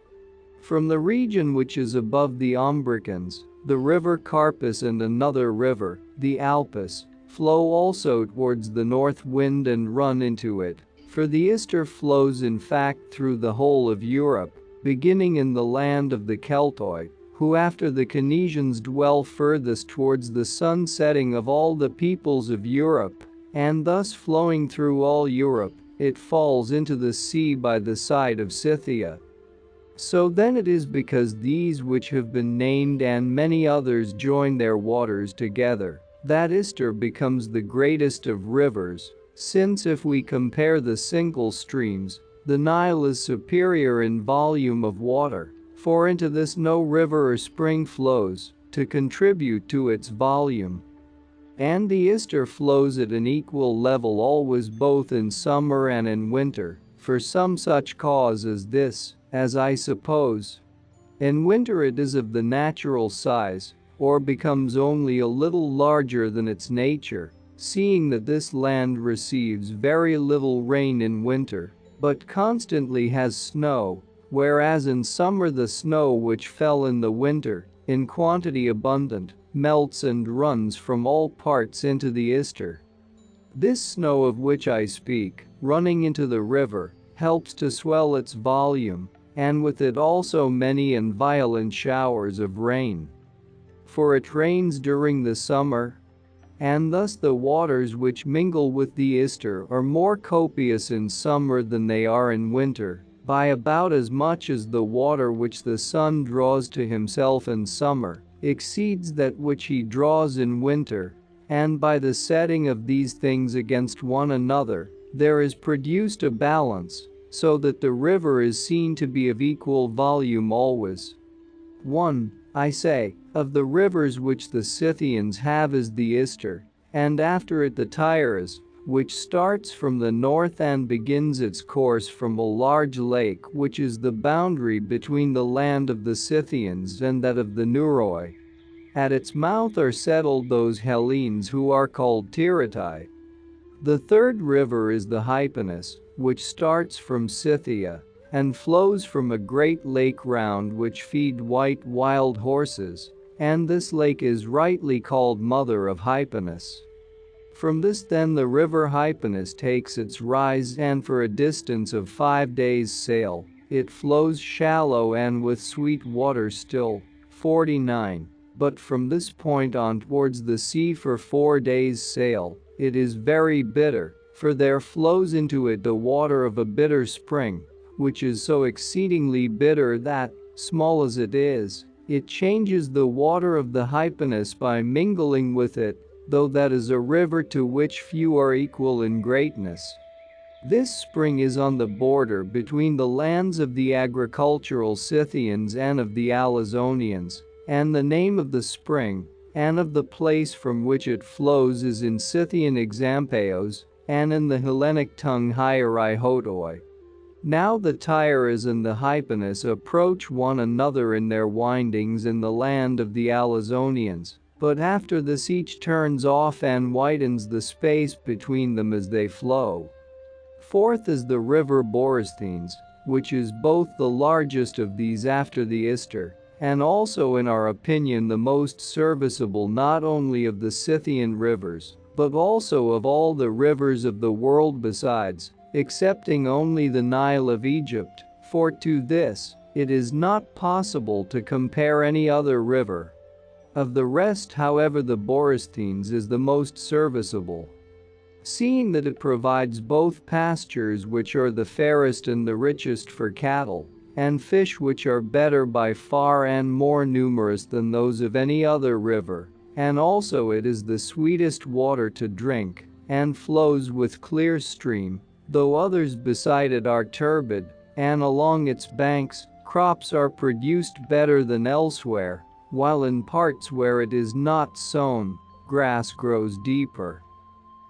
Speaker 1: From the region which is above the Ombricans, the river Carpus and another river, the Alpus, flow also towards the north wind and run into it, for the Ister flows in fact through the whole of Europe, beginning in the land of the Celtoi, who after the Canesians dwell furthest towards the sun setting of all the peoples of Europe, and thus flowing through all Europe, it falls into the sea by the side of Scythia. So then it is because these which have been named and many others join their waters together, that Ister becomes the greatest of rivers, since if we compare the single streams, the Nile is superior in volume of water, for into this no river or spring flows, to contribute to its volume. And the Ister flows at an equal level always both in summer and in winter, for some such cause as this, as I suppose. In winter it is of the natural size, or becomes only a little larger than its nature, seeing that this land receives very little rain in winter, but constantly has snow, whereas in summer the snow which fell in the winter, in quantity abundant, melts and runs from all parts into the Ister. This snow of which I speak, running into the river, helps to swell its volume, and with it also many and violent showers of rain. For it rains during the summer, and thus the waters which mingle with the Ister are more copious in summer than they are in winter, by about as much as the water which the sun draws to himself in summer exceeds that which he draws in winter, and by the setting of these things against one another, there is produced a balance, so that the river is seen to be of equal volume always. 1. I say, of the rivers which the Scythians have is the Ister, and after it the Tigris, which starts from the north and begins its course from a large lake which is the boundary between the land of the Scythians and that of the Neuroi. At its mouth are settled those Hellenes who are called Tiritai. The third river is the Hypanis, which starts from Scythia and flows from a great lake round which feed white wild horses, and this lake is rightly called Mother of Hypanis. From this then the river Hypanis takes its rise, and for a distance of 5 days' sail, it flows shallow and with sweet water still. 49. But from this point on towards the sea for 4 days' sail, it is very bitter, for there flows into it the water of a bitter spring, which is so exceedingly bitter that, small as it is, it changes the water of the Hypanis by mingling with it, though that is a river to which few are equal in greatness. This spring is on the border between the lands of the agricultural Scythians and of the Alizonians, and the name of the spring, and of the place from which it flows is in Scythian Exampeos, and in the Hellenic tongue Hierai Hotoi. Now the Tigris and the Hypanis approach one another in their windings in the land of the Alizonians, but after this each turns off and widens the space between them as they flow. Fourth is the river Borysthenes, which is both the largest of these after the Ister, and also in our opinion the most serviceable not only of the Scythian rivers, but also of all the rivers of the world besides, excepting only the Nile of Egypt, for to this, it is not possible to compare any other river. Of the rest however the Borysthenes is the most serviceable, seeing that it provides both pastures which are the fairest and the richest for cattle, and fish which are better by far and more numerous than those of any other river, and also it is the sweetest water to drink, and flows with clear stream, though others beside it are turbid, and along its banks, crops are produced better than elsewhere, while in parts where it is not sown, grass grows deeper.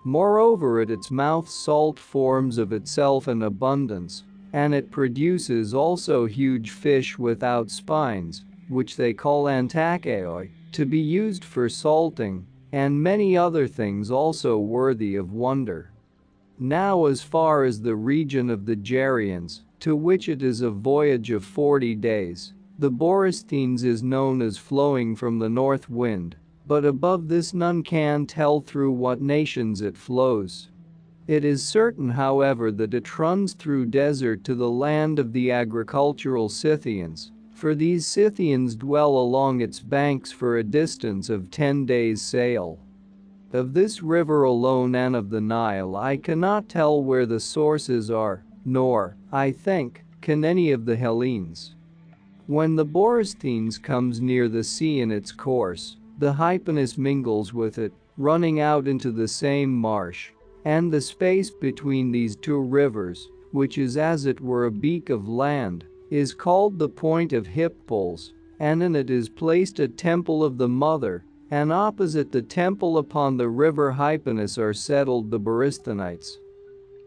Speaker 1: Moreover at its mouth salt forms of itself in abundance, and it produces also huge fish without spines, which they call antakeoi, to be used for salting, and many other things also worthy of wonder. Now as far as the region of the Gerians, to which it is a voyage of 40 days, the Borysthenes is known as flowing from the north wind, but above this none can tell through what nations it flows. It is certain however that it runs through desert to the land of the agricultural Scythians, for these Scythians dwell along its banks for a distance of 10 days' sail. Of this river alone and of the Nile I cannot tell where the sources are, nor, I think, can any of the Hellenes. When the Borysthenes comes near the sea in its course, the Hypanis mingles with it, running out into the same marsh. And the space between these two rivers, which is as it were a beak of land, is called the point of Hippolytes, and in it is placed a temple of the mother, and opposite the temple upon the river Hypanis are settled the Borysthenites.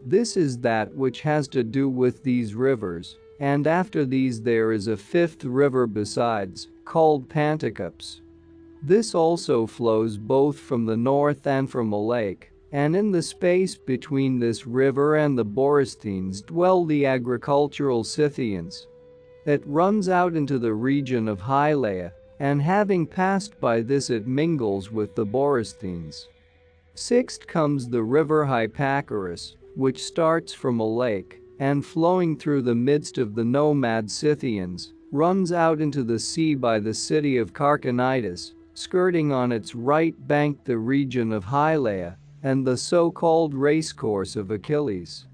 Speaker 1: This is that which has to do with these rivers, and after these there is a fifth river besides, called Panticops. This also flows both from the north and from a lake, and in the space between this river and the Borysthenes dwell the agricultural Scythians. It runs out into the region of Hylaea, and having passed by this it mingles with the Borysthenes. Sixth comes the river Hypacorus, which starts from a lake, and flowing through the midst of the nomad Scythians, runs out into the sea by the city of Carchanitis, skirting on its right bank the region of Hylaea, and the so-called racecourse of Achilles.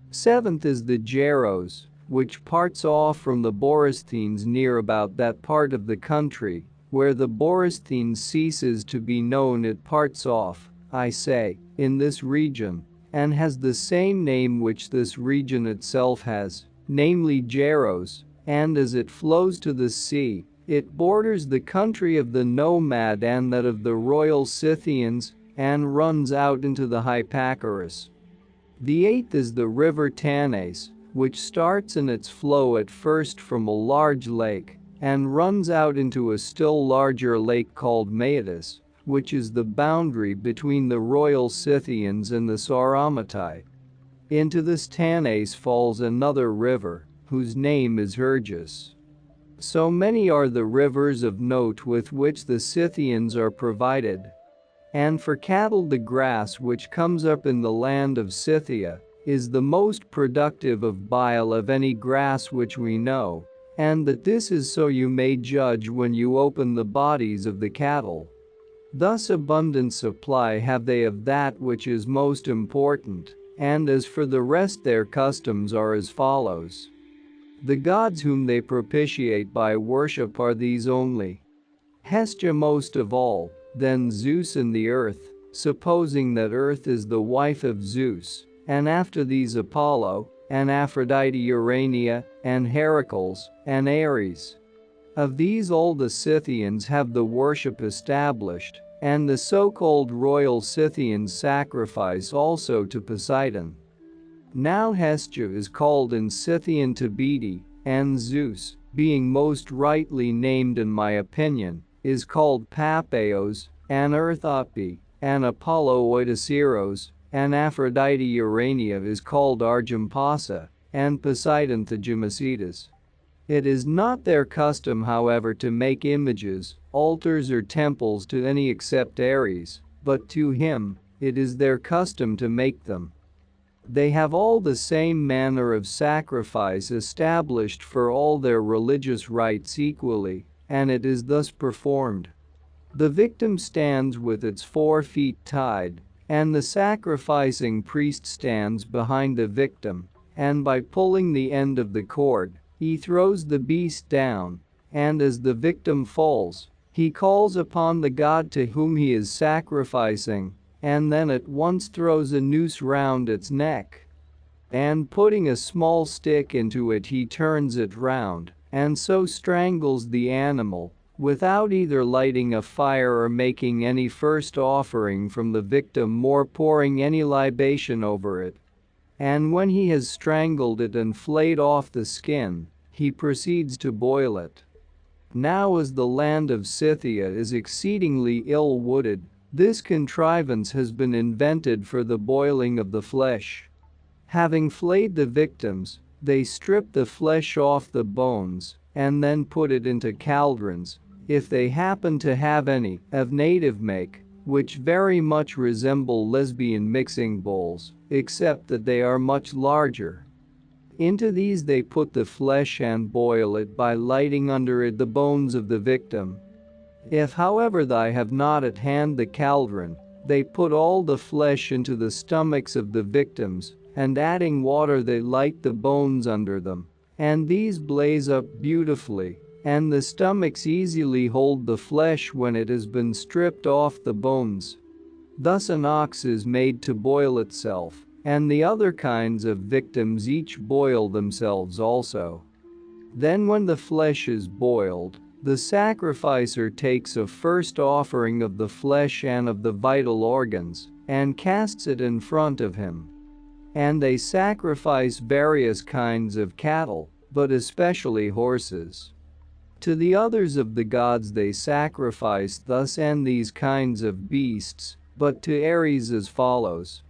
Speaker 1: Seventh is the Geros, which parts off from the Borysthenes near about that part of the country, where the Borysthenes ceases to be known. It parts off, I say, in this region, and has the same name which this region itself has, namely Geros, and as it flows to the sea, it borders the country of the nomad and that of the royal Scythians, and runs out into the Hypacorus. The eighth is the river Tanais, which starts in its flow at first from a large lake, and runs out into a still larger lake called Maeotis, which is the boundary between the royal Scythians and the Sauromatae. Into this Tanais falls another river, whose name is Hergus. So many are the rivers of note with which the Scythians are provided. And for cattle the grass which comes up in the land of Scythia is the most productive of bile of any grass which we know, and that this is so you may judge when you open the bodies of the cattle. Thus abundant supply have they of that which is most important, and as for the rest their customs are as follows. The gods whom they propitiate by worship are these only. Hestia most of all, then Zeus and the earth, supposing that earth is the wife of Zeus, and after these Apollo, and Aphrodite Urania, and Heracles, and Ares. Of these all the Scythians have the worship established, and the so-called royal Scythians sacrifice also to Poseidon. Now Hestia is called in Scythian Tabete, and Zeus, being most rightly named in my opinion, is called Papeos, and Earthope, and Apollo Oitosiros, and Aphrodite Urania is called Argympasa, and Poseidon Thegemacetus. It is not their custom however to make images, altars or temples to any except Ares, but to him, it is their custom to make them. They have all the same manner of sacrifice established for all their religious rites equally, and it is thus performed. The victim stands with its 4 feet tied, and the sacrificing priest stands behind the victim, and by pulling the end of the cord, he throws the beast down, and as the victim falls, he calls upon the god to whom he is sacrificing, and then at once throws a noose round its neck. And putting a small stick into it he turns it round, and so strangles the animal, without either lighting a fire or making any first offering from the victim or pouring any libation over it. And when he has strangled it and flayed off the skin, he proceeds to boil it. Now as the land of Scythia is exceedingly ill-wooded, this contrivance has been invented for the boiling of the flesh. Having flayed the victims, they strip the flesh off the bones, and then put it into cauldrons, if they happen to have any, of native make, which very much resemble Lesbian mixing bowls, except that they are much larger. Into these they put the flesh and boil it by lighting under it the bones of the victim. If however they have not at hand the cauldron, they put all the flesh into the stomachs of the victims, and adding water they light the bones under them, and these blaze up beautifully, and the stomachs easily hold the flesh when it has been stripped off the bones. Thus an ox is made to boil itself, and the other kinds of victims each boil themselves also. Then when the flesh is boiled, the sacrificer takes a first offering of the flesh and of the vital organs, and casts it in front of him. And they sacrifice various kinds of cattle, but especially horses. To the others of the gods they sacrifice thus and these kinds of beasts, but to Ares as follows.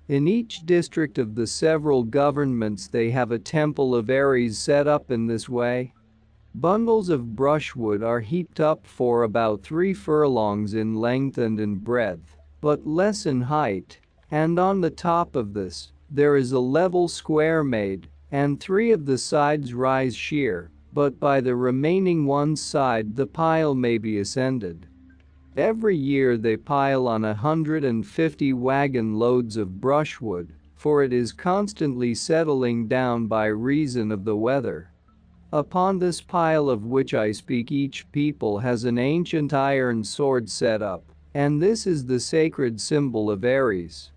Speaker 1: In each district of the several governments they have a temple of Ares set up in this way. Bundles of brushwood are heaped up for about 3 furlongs in length and in breadth, but less in height, and on the top of this, there is a level square made, and 3 of the sides rise sheer, but by the remaining one side the pile may be ascended. Every year they pile on 150 wagon loads of brushwood, for it is constantly settling down by reason of the weather. Upon this pile of which I speak each people has an ancient iron sword set up, and this is the sacred symbol of Ares.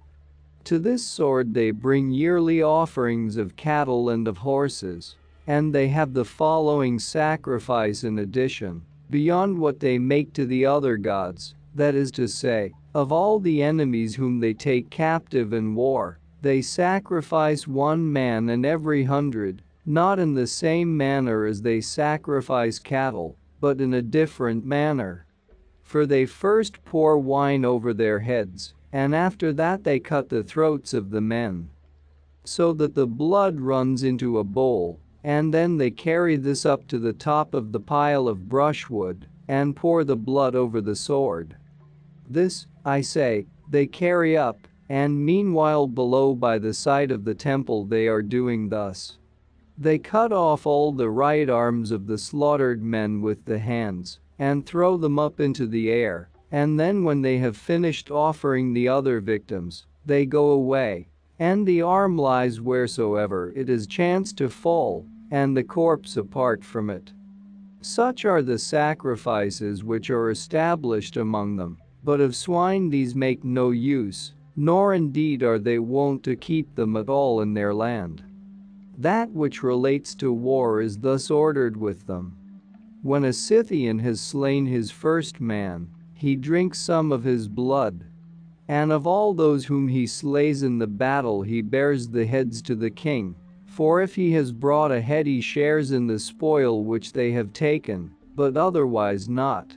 Speaker 1: To this sword they bring yearly offerings of cattle and of horses, and they have the following sacrifice in addition, beyond what they make to the other gods, that is to say, of all the enemies whom they take captive in war, they sacrifice 1 man in every 100, not in the same manner as they sacrifice cattle, but in a different manner. For they first pour wine over their heads, and after that they cut the throats of the men, so that the blood runs into a bowl, and then they carry this up to the top of the pile of brushwood, and pour the blood over the sword. This, I say, they carry up, and meanwhile below by the side of the temple they are doing thus. They cut off all the right arms of the slaughtered men with the hands, and throw them up into the air, and then when they have finished offering the other victims, they go away, and the arm lies wheresoever it has chanced to fall, and the corpse apart from it. Such are the sacrifices which are established among them, but of swine these make no use, nor indeed are they wont to keep them at all in their land. That which relates to war is thus ordered with them. When a Scythian has slain his first man, he drinks some of his blood. And of all those whom he slays in the battle he bears the heads to the king, for if he has brought a head he shares in the spoil which they have taken, but otherwise not.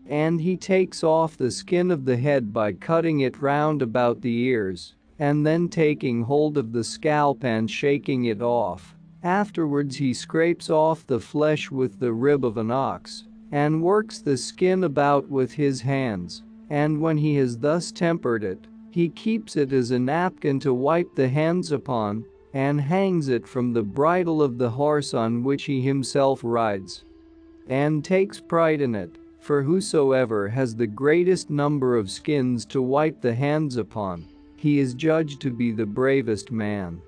Speaker 1: And he takes off the skin of the head by cutting it round about the ears, and then taking hold of the scalp and shaking it off. Afterwards he scrapes off the flesh with the rib of an ox, and works the skin about with his hands, and when he has thus tempered it, he keeps it as a napkin to wipe the hands upon, and hangs it from the bridle of the horse on which he himself rides, and takes pride in it, for whosoever has the greatest number of skins to wipe the hands upon, he is judged to be the bravest man.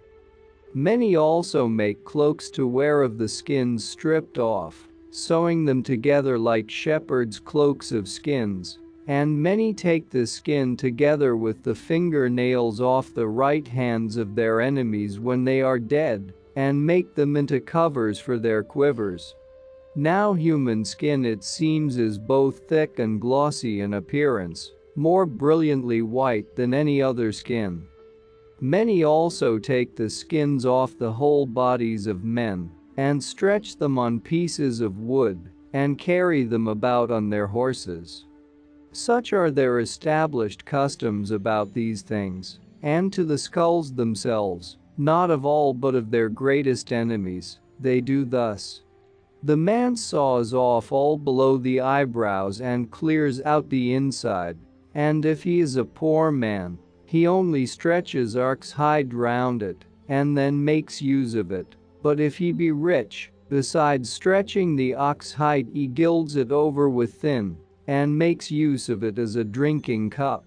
Speaker 1: Many also make cloaks to wear of the skins stripped off, sewing them together like shepherds' cloaks of skins, and many take the skin together with the fingernails off the right hands of their enemies when they are dead, and make them into covers for their quivers. Now human skin it seems is both thick and glossy in appearance, more brilliantly white than any other skin. Many also take the skins off the whole bodies of men, and stretch them on pieces of wood, and carry them about on their horses. Such are their established customs about these things, and to the skulls themselves, not of all but of their greatest enemies, they do thus. The man saws off all below the eyebrows and clears out the inside, and if he is a poor man, he only stretches ox hide round it, and then makes use of it, but if he be rich, besides stretching the ox hide he gilds it over with thin, and makes use of it as a drinking cup.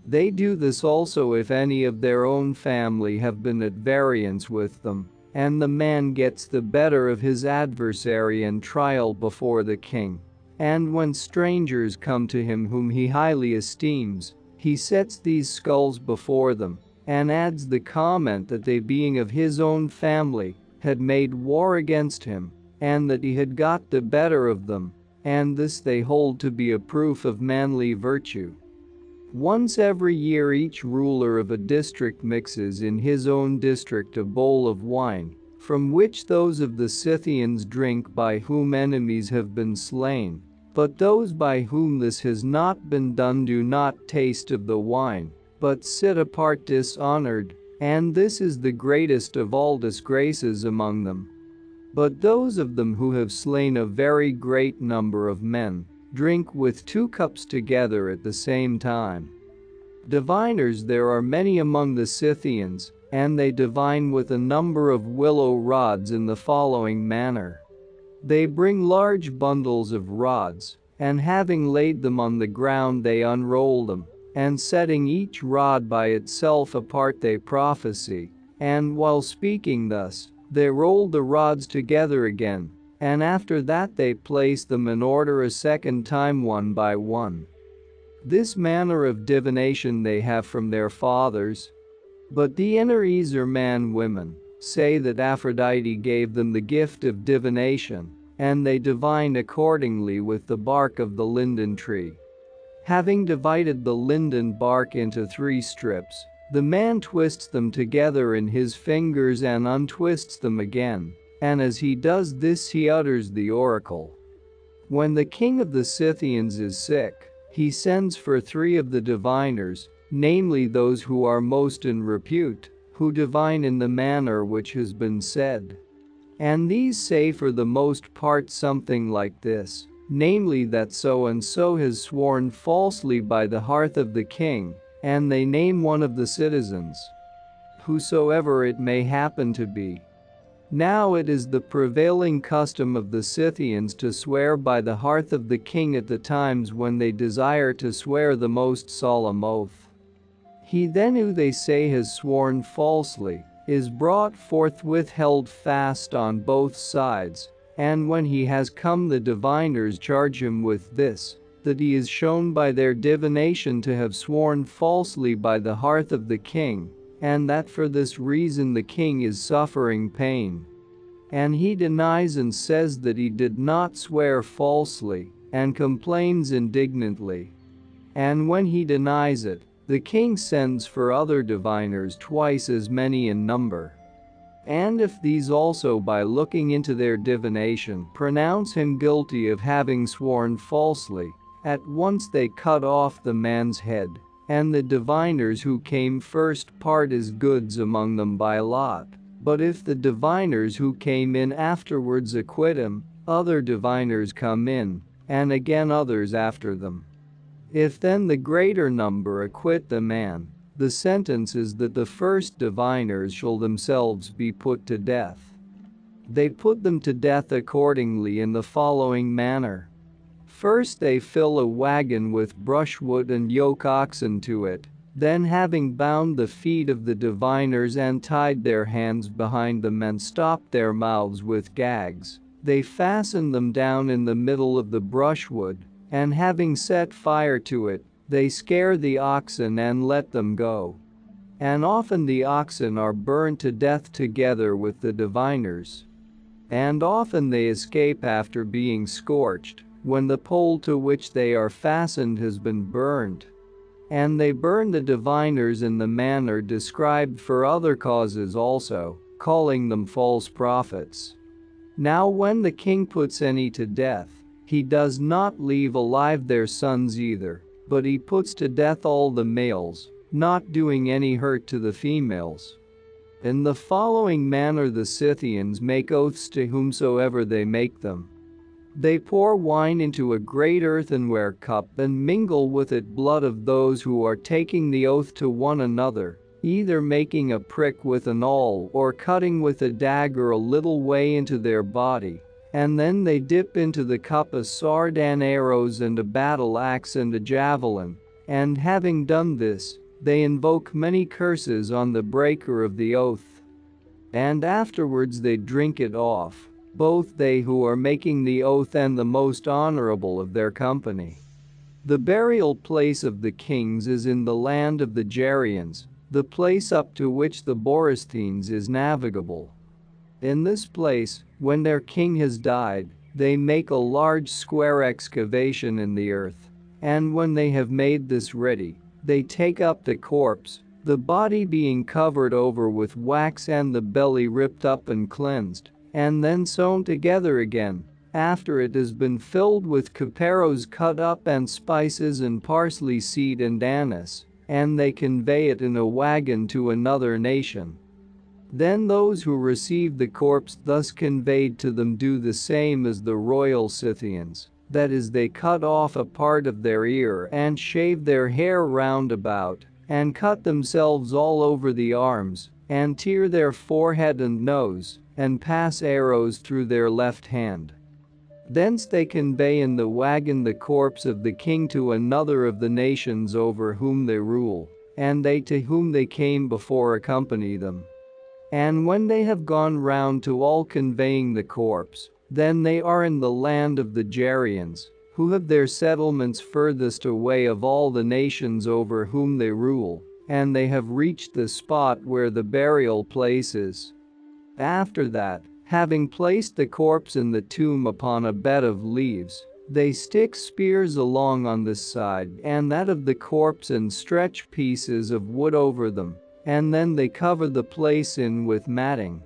Speaker 1: They do this also if any of their own family have been at variance with them, and the man gets the better of his adversary in trial before the king. And when strangers come to him whom he highly esteems, he sets these skulls before them, and adds the comment that they, being of his own family, had made war against him, and that he had got the better of them, and this they hold to be a proof of manly virtue. Once every year each ruler of a district mixes in his own district a bowl of wine, from which those of the Scythians drink by whom enemies have been slain, but those by whom this has not been done do not taste of the wine, but sit apart dishonored, and this is the greatest of all disgraces among them. But those of them who have slain a very great number of men drink with 2 cups together at the same time. Diviners there are many among the Scythians, and they divine with a number of willow rods in the following manner. They bring large bundles of rods, and having laid them on the ground they unroll them, and setting each rod by itself apart they prophesy, and while speaking thus, they roll the rods together again, and after that they place them in order a second time one by one. This manner of divination they have from their fathers. But the Enereser man-women say that Aphrodite gave them the gift of divination, and they divine accordingly with the bark of the linden tree. Having divided the linden bark into 3 strips, the man twists them together in his fingers and untwists them again, and as he does this he utters the oracle. When the king of the Scythians is sick, he sends for 3 of the diviners, namely those who are most in repute, who divine in the manner which has been said. And these say for the most part something like this, namely that so and so has sworn falsely by the hearth of the king, and they name one of the citizens, whosoever it may happen to be. Now it is the prevailing custom of the Scythians to swear by the hearth of the king at the times when they desire to swear the most solemn oath. He then who they say has sworn falsely is brought forthwith held fast on both sides, and when he has come the diviners charge him with this, that he is shown by their divination to have sworn falsely by the hearth of the king, and that for this reason the king is suffering pain. And he denies and says that he did not swear falsely, and complains indignantly. And when he denies it, the king sends for other diviners twice as many in number. And if these also by looking into their divination pronounce him guilty of having sworn falsely, at once they cut off the man's head, and the diviners who came first part his goods among them by lot. But if the diviners who came in afterwards acquit him, other diviners come in, and again others after them. If then the greater number acquit the man, the sentence is that the first diviners shall themselves be put to death. They put them to death accordingly in the following manner. First they fill a wagon with brushwood and yoke oxen to it, then having bound the feet of the diviners and tied their hands behind them and stopped their mouths with gags, they fasten them down in the middle of the brushwood, and having set fire to it, they scare the oxen and let them go. And often the oxen are burned to death together with the diviners. And often they escape after being scorched, when the pole to which they are fastened has been burned. And they burn the diviners in the manner described for other causes also, calling them false prophets. Now when the king puts any to death, he does not leave alive their sons either, but he puts to death all the males, not doing any hurt to the females. In the following manner the Scythians make oaths to whomsoever they make them. They pour wine into a great earthenware cup and mingle with it blood of those who are taking the oath to one another, either making a prick with an awl or cutting with a dagger a little way into their body, and then they dip into the cup a sword and arrows and a battle axe and a javelin, and having done this, they invoke many curses on the breaker of the oath. and afterwards they drink it off, both they who are making the oath and the most honorable of their company. The burial place of the kings is in the land of the Gerians, the place up to which the Borysthenes is navigable. In this place, when their king has died, they make a large square excavation in the earth, and when they have made this ready, they take up the corpse, the body being covered over with wax and the belly ripped up and cleansed, and then sewn together again, after it has been filled with copperos cut up and spices and parsley seed and anise, and they convey it in a wagon to another nation. Then those who receive the corpse thus conveyed to them do the same as the royal Scythians, that is, they cut off a part of their ear and shave their hair round about, and cut themselves all over the arms, and tear their forehead and nose, and pass arrows through their left hand. Thence they convey in the wagon the corpse of the king to another of the nations over whom they rule, and they to whom they came before accompany them. And when they have gone round to all conveying the corpse, then they are in the land of the Gerians, who have their settlements furthest away of all the nations over whom they rule, and they have reached the spot where the burial place is. After that, having placed the corpse in the tomb upon a bed of leaves, they stick spears along on this side and that of the corpse and stretch pieces of wood over them, and then they cover the place in with matting.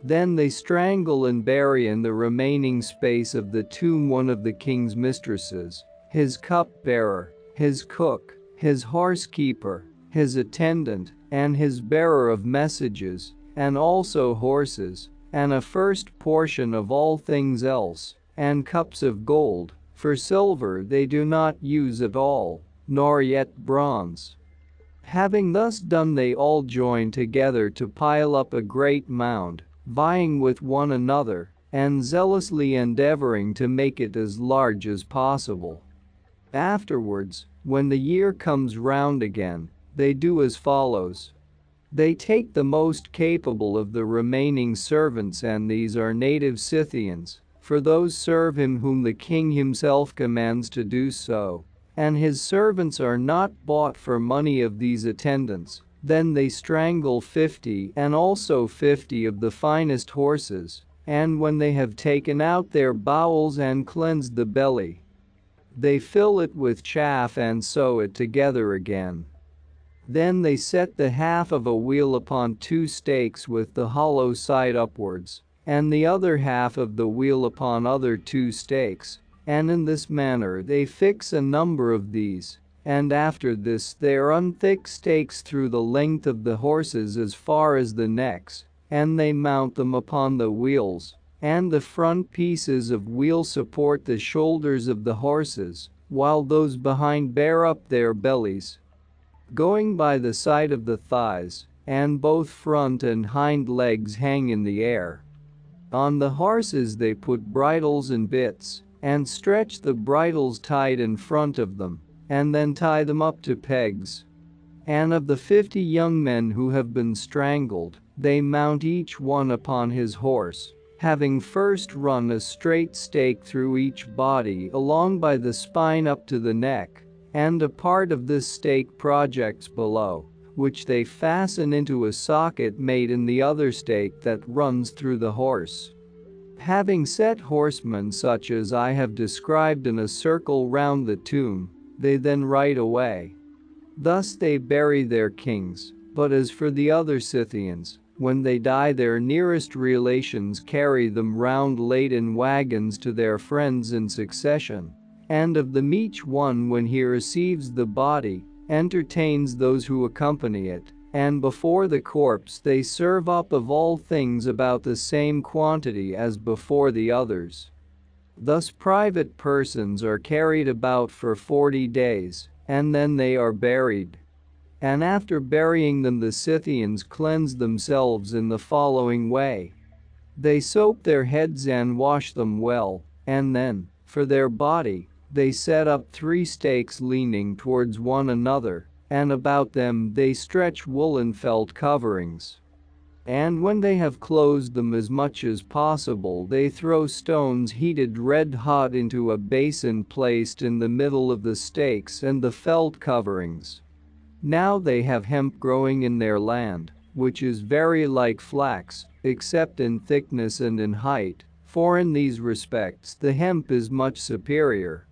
Speaker 1: Then they strangle and bury in the remaining space of the tomb one of the king's mistresses, his cup-bearer, his cook, his horse-keeper, his attendant, and his bearer of messages, and also horses, and a first portion of all things else, and cups of gold, for silver they do not use at all, nor yet bronze. Having thus done, they all join together to pile up a great mound, vying with one another, and zealously endeavoring to make it as large as possible. Afterwards, when the year comes round again, they do as follows. They take the most capable of the remaining servants, and these are native Scythians, for those serve him whom the king himself commands to do so, and his servants are not bought for money of these attendants. Then they strangle 50 and also 50 of the finest horses, and when they have taken out their bowels and cleansed the belly, they fill it with chaff and sew it together again. Then they set the half of a wheel upon 2 stakes with the hollow side upwards, and the other half of the wheel upon other 2 stakes, and in this manner they fix a number of these, and after this they run thick stakes through the length of the horses as far as the necks, and they mount them upon the wheels, and the front pieces of wheel support the shoulders of the horses, while those behind bear up their bellies, going by the side of the thighs, and both front and hind legs hang in the air. On the horses they put bridles and bits, and stretch the bridles tight in front of them, and then tie them up to pegs. And of the 50 young men who have been strangled, they mount each one upon his horse, having first run a straight stake through each body along by the spine up to the neck, and a part of this stake projects below, which they fasten into a socket made in the other stake that runs through the horse. Having set horsemen such as I have described in a circle round the tomb, they then ride away. Thus they bury their kings, but as for the other Scythians, when they die their nearest relations carry them round late in wagons to their friends in succession, and of them each one when he receives the body, entertains those who accompany it, and before the corpse they serve up of all things about the same quantity as before the others. Thus private persons are carried about for 40 days, and then they are buried. And after burying them the Scythians cleanse themselves in the following way. They soap their heads and wash them well, and then, for their body, they set up 3 stakes leaning towards one another, and about them they stretch woolen felt coverings. And when they have closed them as much as possible, they throw stones heated red hot into a basin placed in the middle of the stakes and the felt coverings. Now they have hemp growing in their land, which is very like flax, except in thickness and in height, for in these respects the hemp is much superior.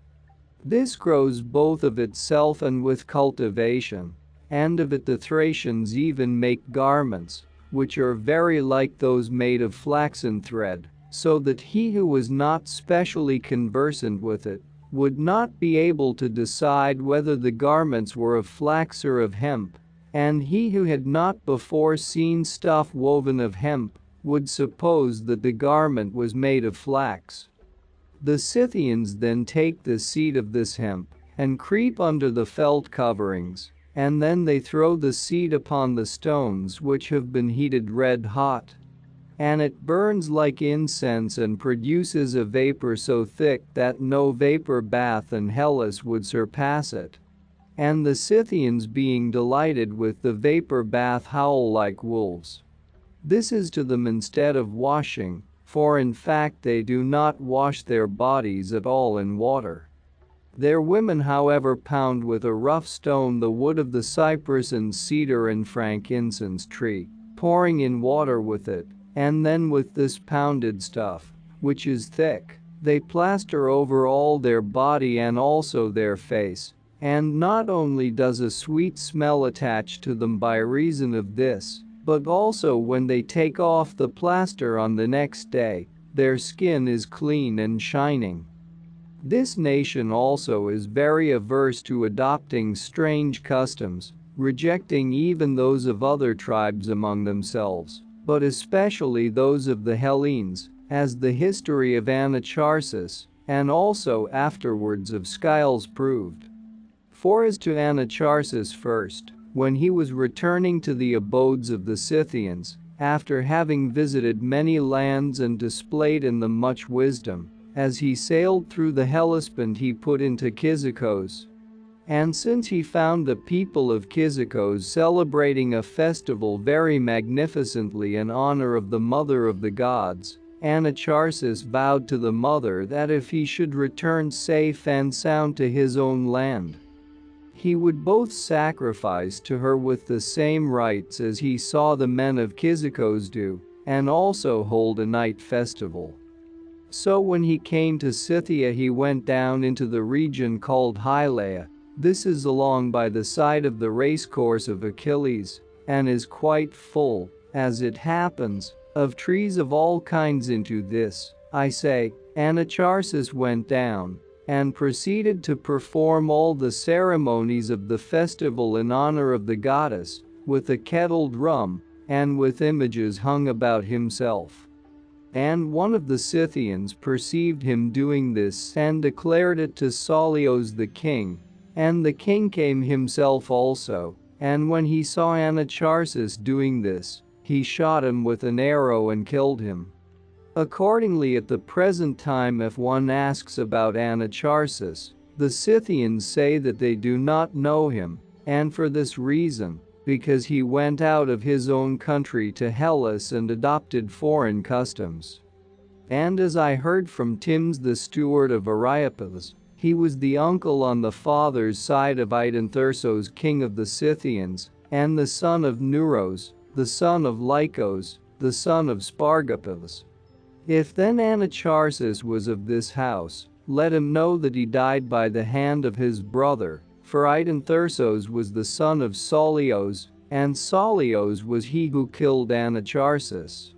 Speaker 1: This grows both of itself and with cultivation, and of it the Thracians even make garments, which are very like those made of flaxen thread, so that he who was not specially conversant with it would not be able to decide whether the garments were of flax or of hemp, and he who had not before seen stuff woven of hemp would suppose that the garment was made of flax. The Scythians then take the seed of this hemp and creep under the felt coverings, and then they throw the seed upon the stones which have been heated red hot. And it burns like incense and produces a vapor so thick that no vapor bath in Hellas would surpass it. And the Scythians, being delighted with the vapor bath, howl like wolves. This is to them instead of washing, for in fact they do not wash their bodies at all in water. Their women, however, pound with a rough stone the wood of the cypress and cedar and frankincense tree, pouring in water with it, and then with this pounded stuff, which is thick, they plaster over all their body and also their face, and not only does a sweet smell attach to them by reason of this, but also when they take off the plaster on the next day, their skin is clean and shining. This nation also is very averse to adopting strange customs, rejecting even those of other tribes among themselves, but especially those of the Hellenes, as the history of Anacharsis, and also afterwards of Scylla proved. For as to Anacharsis first, when he was returning to the abodes of the Scythians, after having visited many lands and displayed in them much wisdom, as he sailed through the Hellespont he put into Cyzicus. And since he found the people of Cyzicus celebrating a festival very magnificently in honor of the mother of the gods, Anacharsis vowed to the mother that if he should return safe and sound to his own land, he would both sacrifice to her with the same rites as he saw the men of Cyzicus do, and also hold a night festival. So when he came to Scythia he went down into the region called Hylaea. This is along by the side of the racecourse of Achilles, and is quite full, as it happens, of trees of all kinds. Into this, I say, Anacharsis went down, and proceeded to perform all the ceremonies of the festival in honor of the goddess, with a kettled rum, and with images hung about himself. And one of the Scythians perceived him doing this and declared it to Saulios the king, and the king came himself also, and when he saw Anacharsis doing this, he shot him with an arrow and killed him. Accordingly, at the present time, if one asks about Anacharsis, the Scythians say that they do not know him, and for this reason, because he went out of his own country to Hellas and adopted foreign customs. And as I heard from Tims the steward of Areopagus, he was the uncle on the father's side of Aidanthersos, king of the Scythians, and the son of Neuros, the son of Lycos, the son of Spargopus. If then Anacharsis was of this house, let him know that he died by the hand of his brother, for Aidanthersos was the son of Saulios, and Saulios was he who killed Anacharsis.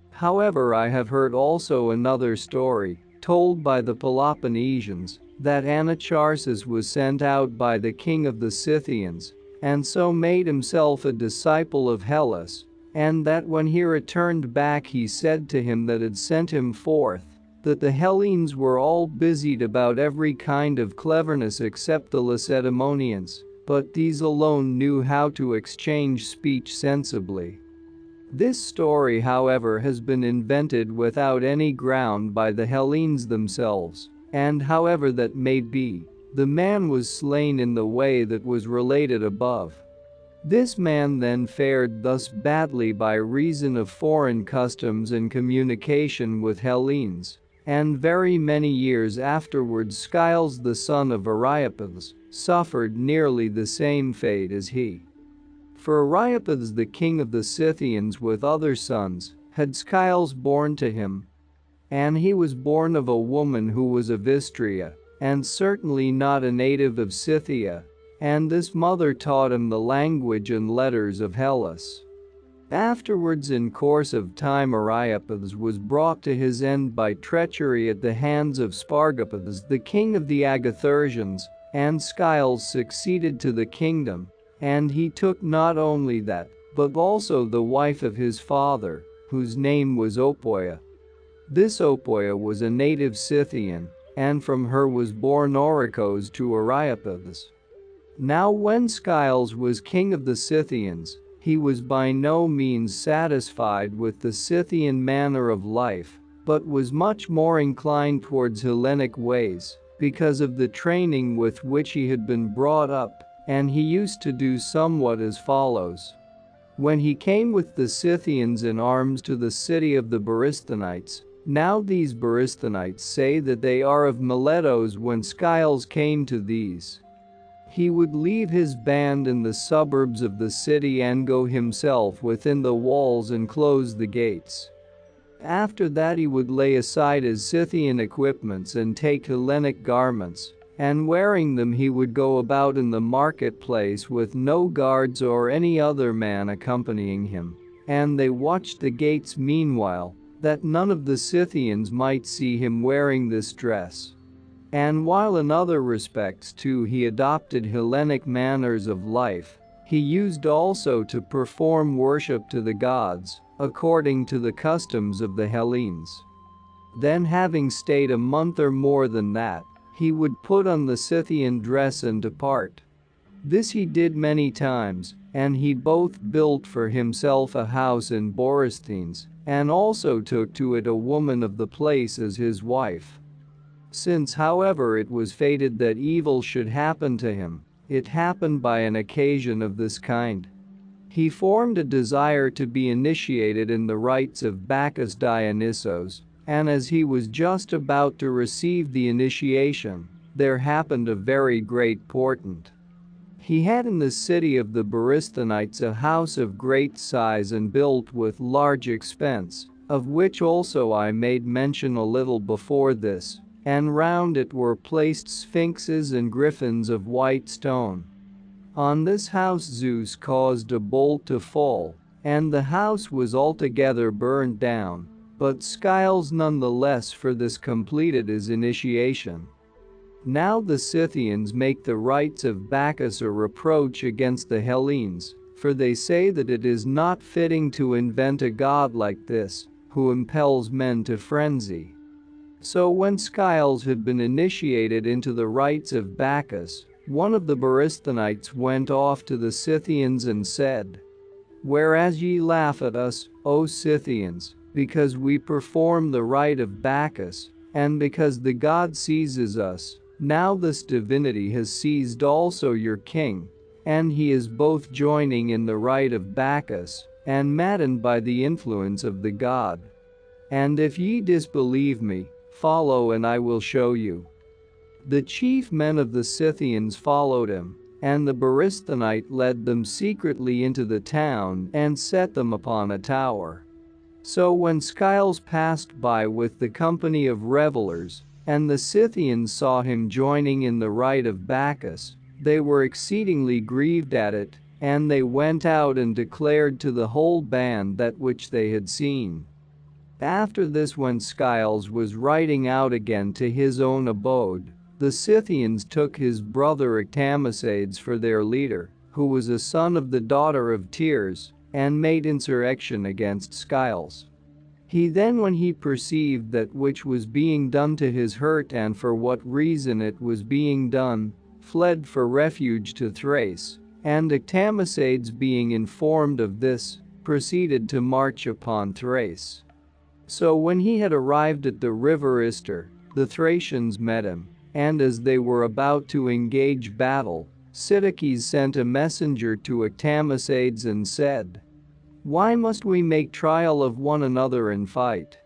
Speaker 1: However, I have heard also another story, told by the Peloponnesians, that Anacharsis was sent out by the king of the Scythians, and so made himself a disciple of Hellas, and that when he returned back he said to him that had sent him forth, that the Hellenes were all busied about every kind of cleverness except the Lacedaemonians, but these alone knew how to exchange speech sensibly. This story, however, has been invented without any ground by the Hellenes themselves, and however that may be, the man was slain in the way that was related above. This man then fared thus badly by reason of foreign customs and communication with Hellenes, and very many years afterwards Skiles the son of Areiopagus suffered nearly the same fate as he. For Areiopagus the king of the Scythians with other sons had Skiles born to him, and he was born of a woman who was of Istria, and certainly not a native of Scythia, and this mother taught him the language and letters of Hellas. Afterwards in course of time Areiopagus was brought to his end by treachery at the hands of Spargapagus the king of the Agathyrsians, and Skiles succeeded to the kingdom, and he took not only that, but also the wife of his father, whose name was Opoia. This Opoia was a native Scythian, and from her was born Oricos to Areiopagus. Now when Skiles was king of the Scythians, he was by no means satisfied with the Scythian manner of life, but was much more inclined towards Hellenic ways, because of the training with which he had been brought up, and he used to do somewhat as follows. When he came with the Scythians in arms to the city of the Borysthenites, now these Borysthenites say that they are of Miletos. When Skiles came to these, he would leave his band in the suburbs of the city and go himself within the walls and close the gates. After that he would lay aside his Scythian equipments and take Hellenic garments, and wearing them he would go about in the marketplace with no guards or any other man accompanying him, and they watched the gates meanwhile, that none of the Scythians might see him wearing this dress. And while in other respects too he adopted Hellenic manners of life, he used also to perform worship to the gods, according to the customs of the Hellenes. Then having stayed a month or more than that, he would put on the Scythian dress and depart. This he did many times, and he both built for himself a house in Borysthenes, and also took to it a woman of the place as his wife. Since however it was fated that evil should happen to him, it happened by an occasion of this kind. He formed a desire to be initiated in the rites of Bacchus Dionysos, and as he was just about to receive the initiation, there happened a very great portent. He had in the city of the Borysthenites a house of great size and built with large expense, of which also I made mention a little before this, and round it were placed sphinxes and griffins of white stone. On this house Zeus caused a bolt to fall, and the house was altogether burned down, but Skiles none the less for this completed his initiation. Now the Scythians make the rites of Bacchus a reproach against the Hellenes, for they say that it is not fitting to invent a god like this, who impels men to frenzy. So when Skiles had been initiated into the rites of Bacchus, one of the Borysthenites went off to the Scythians and said, "Whereas ye laugh at us, O Scythians, because we perform the rite of Bacchus, and because the god seizes us, now this divinity has seized also your king, and he is both joining in the rite of Bacchus, and maddened by the influence of the god. And if ye disbelieve me, follow and I will show you." The chief men of the Scythians followed him, and the Borysthenite led them secretly into the town and set them upon a tower. So when Skiles passed by with the company of revelers, and the Scythians saw him joining in the rite of Bacchus, they were exceedingly grieved at it, and they went out and declared to the whole band that which they had seen. After this, when Skiles was riding out again to his own abode, the Scythians took his brother Ectamasides for their leader, who was a son of the daughter of Tyres, and made insurrection against Skiles. He then, when he perceived that which was being done to his hurt and for what reason it was being done, fled for refuge to Thrace, and Ectamasides being informed of this, proceeded to march upon Thrace. So when he had arrived at the river Ister, the Thracians met him, and as they were about to engage battle, Sidicles sent a messenger to Octamacades and said, "Why must we make trial of one another in fight?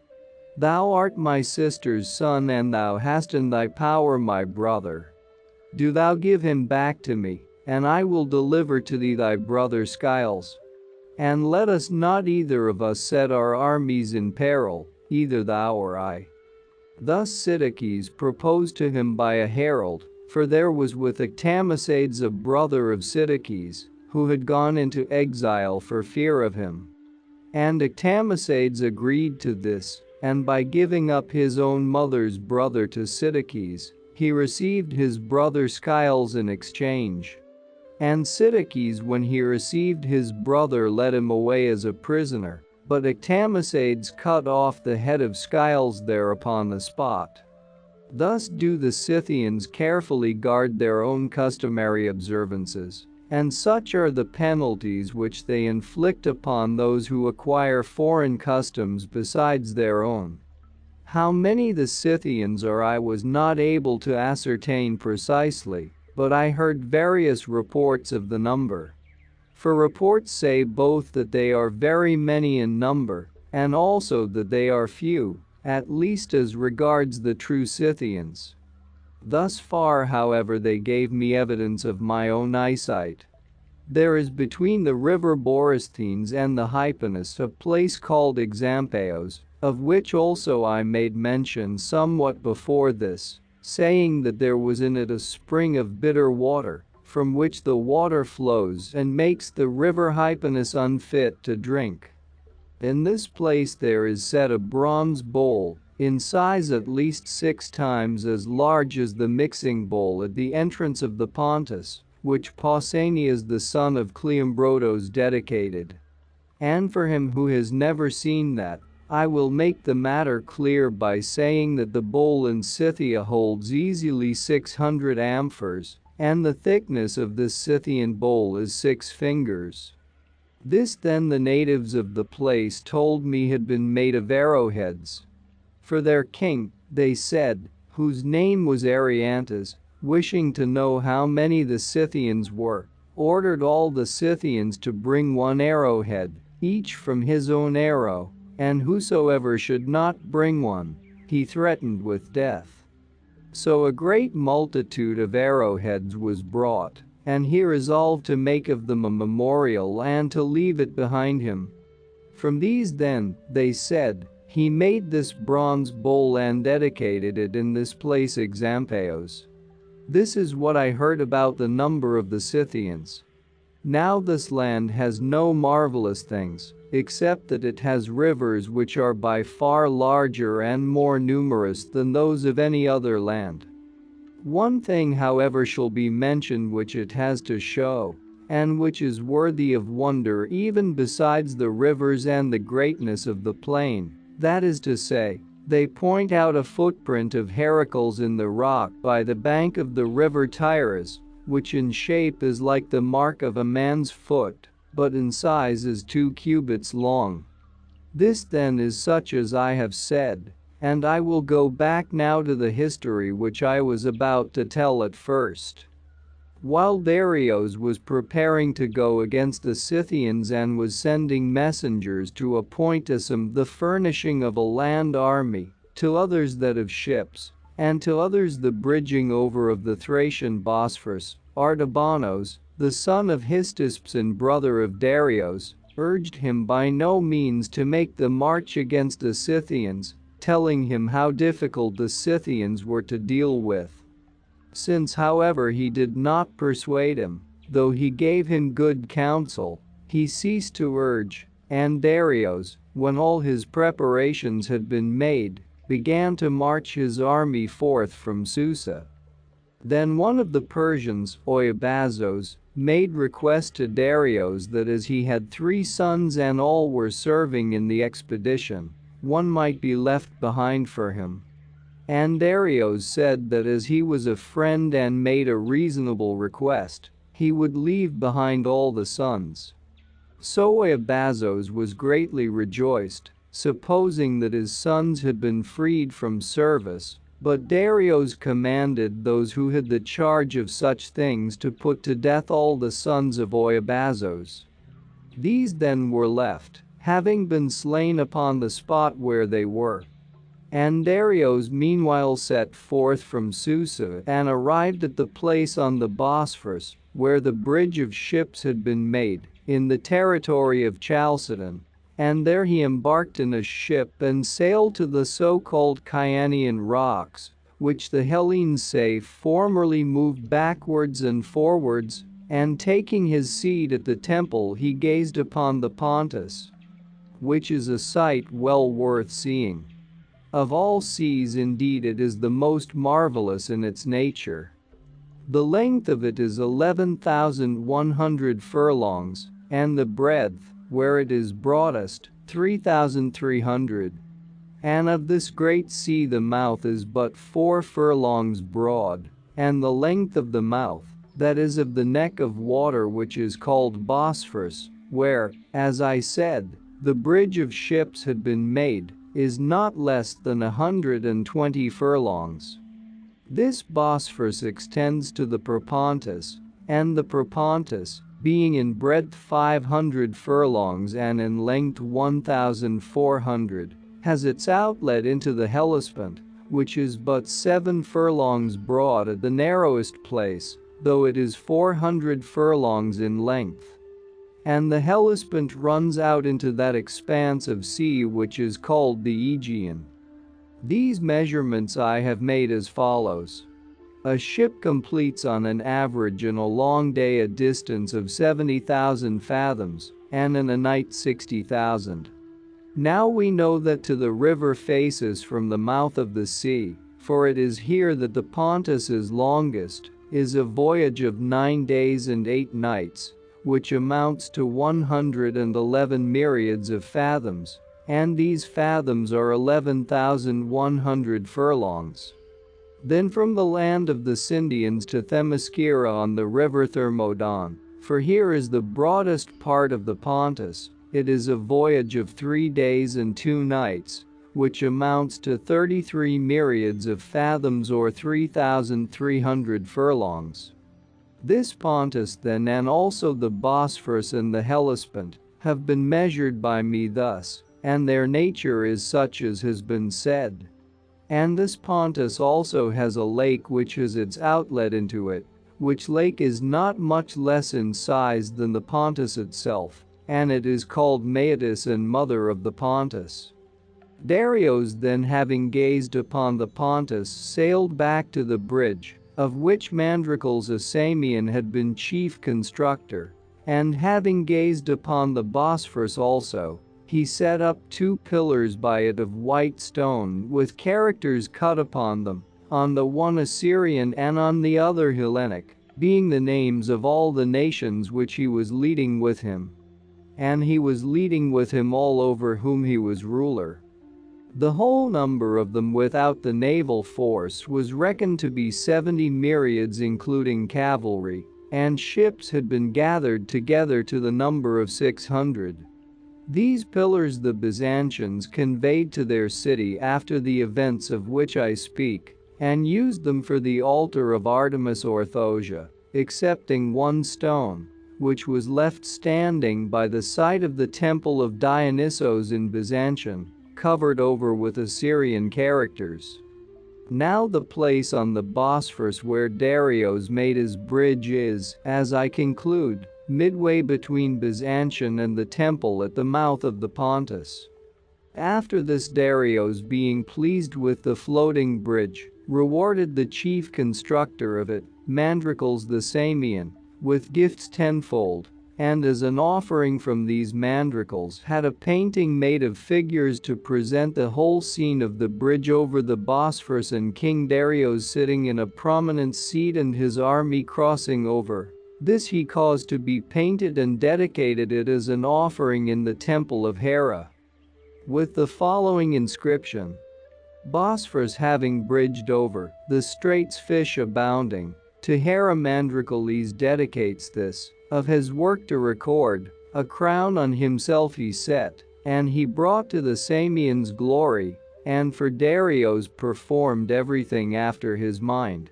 Speaker 1: Thou art my sister's son and thou hast in thy power my brother. Do thou give him back to me, and I will deliver to thee thy brother Skiles. And let us not either of us set our armies in peril, either thou or I." Thus Sidicles proposed to him by a herald, for there was with Octamacades a brother of Sidicles, who had gone into exile for fear of him. And Octamacades agreed to this, and by giving up his own mother's brother to Sidicles, he received his brother Skiles in exchange. And Sidicles, when he received his brother, led him away as a prisoner, but Octamacades cut off the head of Skiles there upon the spot. Thus do the Scythians carefully guard their own customary observances, and such are the penalties which they inflict upon those who acquire foreign customs besides their own. How many the Scythians are I was not able to ascertain precisely, but I heard various reports of the number. For reports say both that they are very many in number, and also that they are few, at least as regards the true Scythians. Thus far, however, they gave me evidence of my own eyesight. There is between the river Borysthenes and the Hypanis a place called Exampeos, of which also I made mention somewhat before this, saying that there was in it a spring of bitter water, from which the water flows and makes the river Hypanis unfit to drink. In this place there is set a bronze bowl, in size at least 6 times as large as the mixing bowl at the entrance of the Pontus, which Pausanias the son of Cleombrotus dedicated. And for him who has never seen that, I will make the matter clear by saying that the bowl in Scythia holds easily 600 amphors, and the thickness of this Scythian bowl is 6 fingers. This then the natives of the place told me had been made of arrowheads. For their king, they said, whose name was Ariantus, wishing to know how many the Scythians were, ordered all the Scythians to bring 1 arrowhead, each from his own arrow, and whosoever should not bring one, he threatened with death. So a great multitude of arrowheads was brought, and he resolved to make of them a memorial and to leave it behind him. From these then, they said, he made this bronze bowl and dedicated it in this place Exampeos. This is what I heard about the number of the Scythians. Now this land has no marvelous things, except that it has rivers which are by far larger and more numerous than those of any other land. One thing, however, shall be mentioned which it has to show, and which is worthy of wonder even besides the rivers and the greatness of the plain, that is to say, they point out a footprint of Heracles in the rock by the bank of the river Tyrus, which in shape is like the mark of a man's foot, but in size is 2 cubits long. This then is such as I have said, and I will go back now to the history which I was about to tell at first. While Darius was preparing to go against the Scythians and was sending messengers to appoint to some the furnishing of a land army, to others that of ships, and to others the bridging over of the Thracian Bosphorus, Artabanos, the son of Histisps and brother of Darius, urged him by no means to make the march against the Scythians, telling him how difficult the Scythians were to deal with. Since, however, he did not persuade him, though he gave him good counsel, he ceased to urge, and Darius, when all his preparations had been made, began to march his army forth from Susa. Then one of the Persians, Oiabazos, made request to Darius that as he had 3 sons and all were serving in the expedition, one might be left behind for him. And Darius said that as he was a friend and made a reasonable request, he would leave behind all the sons. So Oiabazos was greatly rejoiced, supposing that his sons had been freed from service, But Darius commanded those who had the charge of such things to put to death all the sons of Oiabazos. These then were left, having been slain upon the spot where they were. And Darius meanwhile set forth from Susa and arrived at the place on the Bosphorus, where the bridge of ships had been made, in the territory of Chalcedon. And there he embarked in a ship and sailed to the so-called Chianian rocks, which the Hellenes say formerly moved backwards and forwards, and taking his seat at the temple he gazed upon the Pontus, which is a sight well worth seeing. Of all seas indeed it is the most marvelous in its nature. The length of it is 11,100 furlongs, and the breadth, where it is broadest, 3,300. And of this great sea the mouth is but 4 furlongs broad, and the length of the mouth, that is of the neck of water which is called Bosphorus, where, as I said, the bridge of ships had been made, is not less than 120 furlongs. This Bosphorus extends to the Propontis, and the Propontis, being in breadth 500 furlongs and in length 1,400, has its outlet into the Hellespont, which is but 7 furlongs broad at the narrowest place, though it is 400 furlongs in length. And the Hellespont runs out into that expanse of sea which is called the Aegean. These measurements I have made as follows. A ship completes on an average in a long day a distance of 70,000 fathoms, and in a night 60,000. Now we know that to the river faces from the mouth of the sea, for it is here that the Pontus is longest, is a voyage of 9 days and 8 nights, which amounts to 111 myriads of fathoms, and these fathoms are 11,100 furlongs. Then from the land of the Scythians to Themyscira on the river Thermodon, for here is the broadest part of the Pontus, it is a voyage of 3 days and 2 nights, which amounts to 33 myriads of fathoms or 3,300 furlongs. This Pontus then and also the Bosphorus and the Hellespont have been measured by me thus, and their nature is such as has been said. And this Pontus also has a lake which has its outlet into it, which lake is not much less in size than the Pontus itself, and it is called Maeotis and mother of the Pontus. Darius then having gazed upon the Pontus sailed back to the bridge, of which Mandricles a Samian had been chief constructor, and having gazed upon the Bosphorus also, he set up 2 pillars by it of white stone with characters cut upon them, on the one Assyrian and on the other Hellenic, being the names of all the nations which he was leading with him. And he was leading with him all over whom he was ruler. The whole number of them without the naval force was reckoned to be 70 myriads including cavalry, and ships had been gathered together to the number of 600. These pillars the Byzantines conveyed to their city after the events of which I speak, and used them for the altar of Artemis Orthosia, excepting 1 stone, which was left standing by the site of the temple of Dionysos in Byzantium, covered over with Assyrian characters. Now the place on the Bosphorus where Darius made his bridge is, as I conclude, midway between Byzantium and the temple at the mouth of the Pontus. After this Darius, being pleased with the floating bridge, rewarded the chief constructor of it, Mandricles the Samian, with gifts tenfold, and as an offering from these Mandricles had a painting made of figures to present the whole scene of the bridge over the Bosphorus and King Darius sitting in a prominent seat and his army crossing over. This he caused to be painted and dedicated it as an offering in the temple of Hera, with the following inscription: Bosphorus having bridged over, the straits fish abounding, to Hera Mandricles dedicates this, of his work to record, a crown on himself he set, and he brought to the Samians glory, and for Darius performed everything after his mind.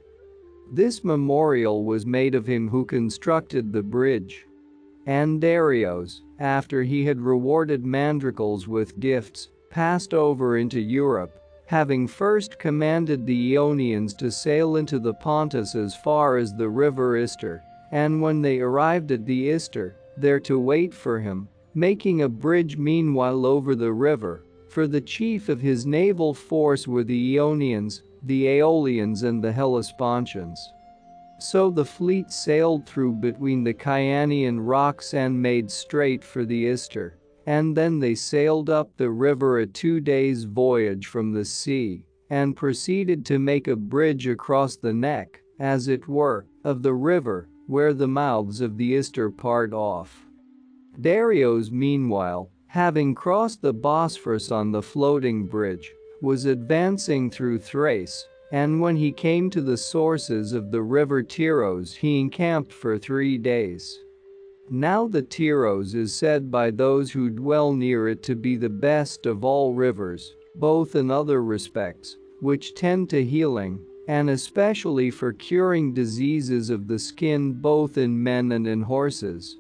Speaker 1: This memorial was made of him who constructed the bridge. And Darius, after he had rewarded Mandricles with gifts, passed over into Europe, having first commanded the Ionians to sail into the Pontus as far as the river Ister, and when they arrived at the Ister, there to wait for him, making a bridge meanwhile over the river, for the chief of his naval force were the Ionians, the Aeolians and the Hellespontians. So the fleet sailed through between the Chianian rocks and made straight for the Ister, and then they sailed up the river a 2 days' voyage from the sea, and proceeded to make a bridge across the neck, as it were, of the river, where the mouths of the Ister part off. Darius meanwhile, having crossed the Bosphorus on the floating bridge, was advancing through Thrace, and when he came to the sources of the river Tyros he encamped for 3 days. Now the Tyros is said by those who dwell near it to be the best of all rivers, both in other respects, which tend to healing, and especially for curing diseases of the skin both in men and in horses.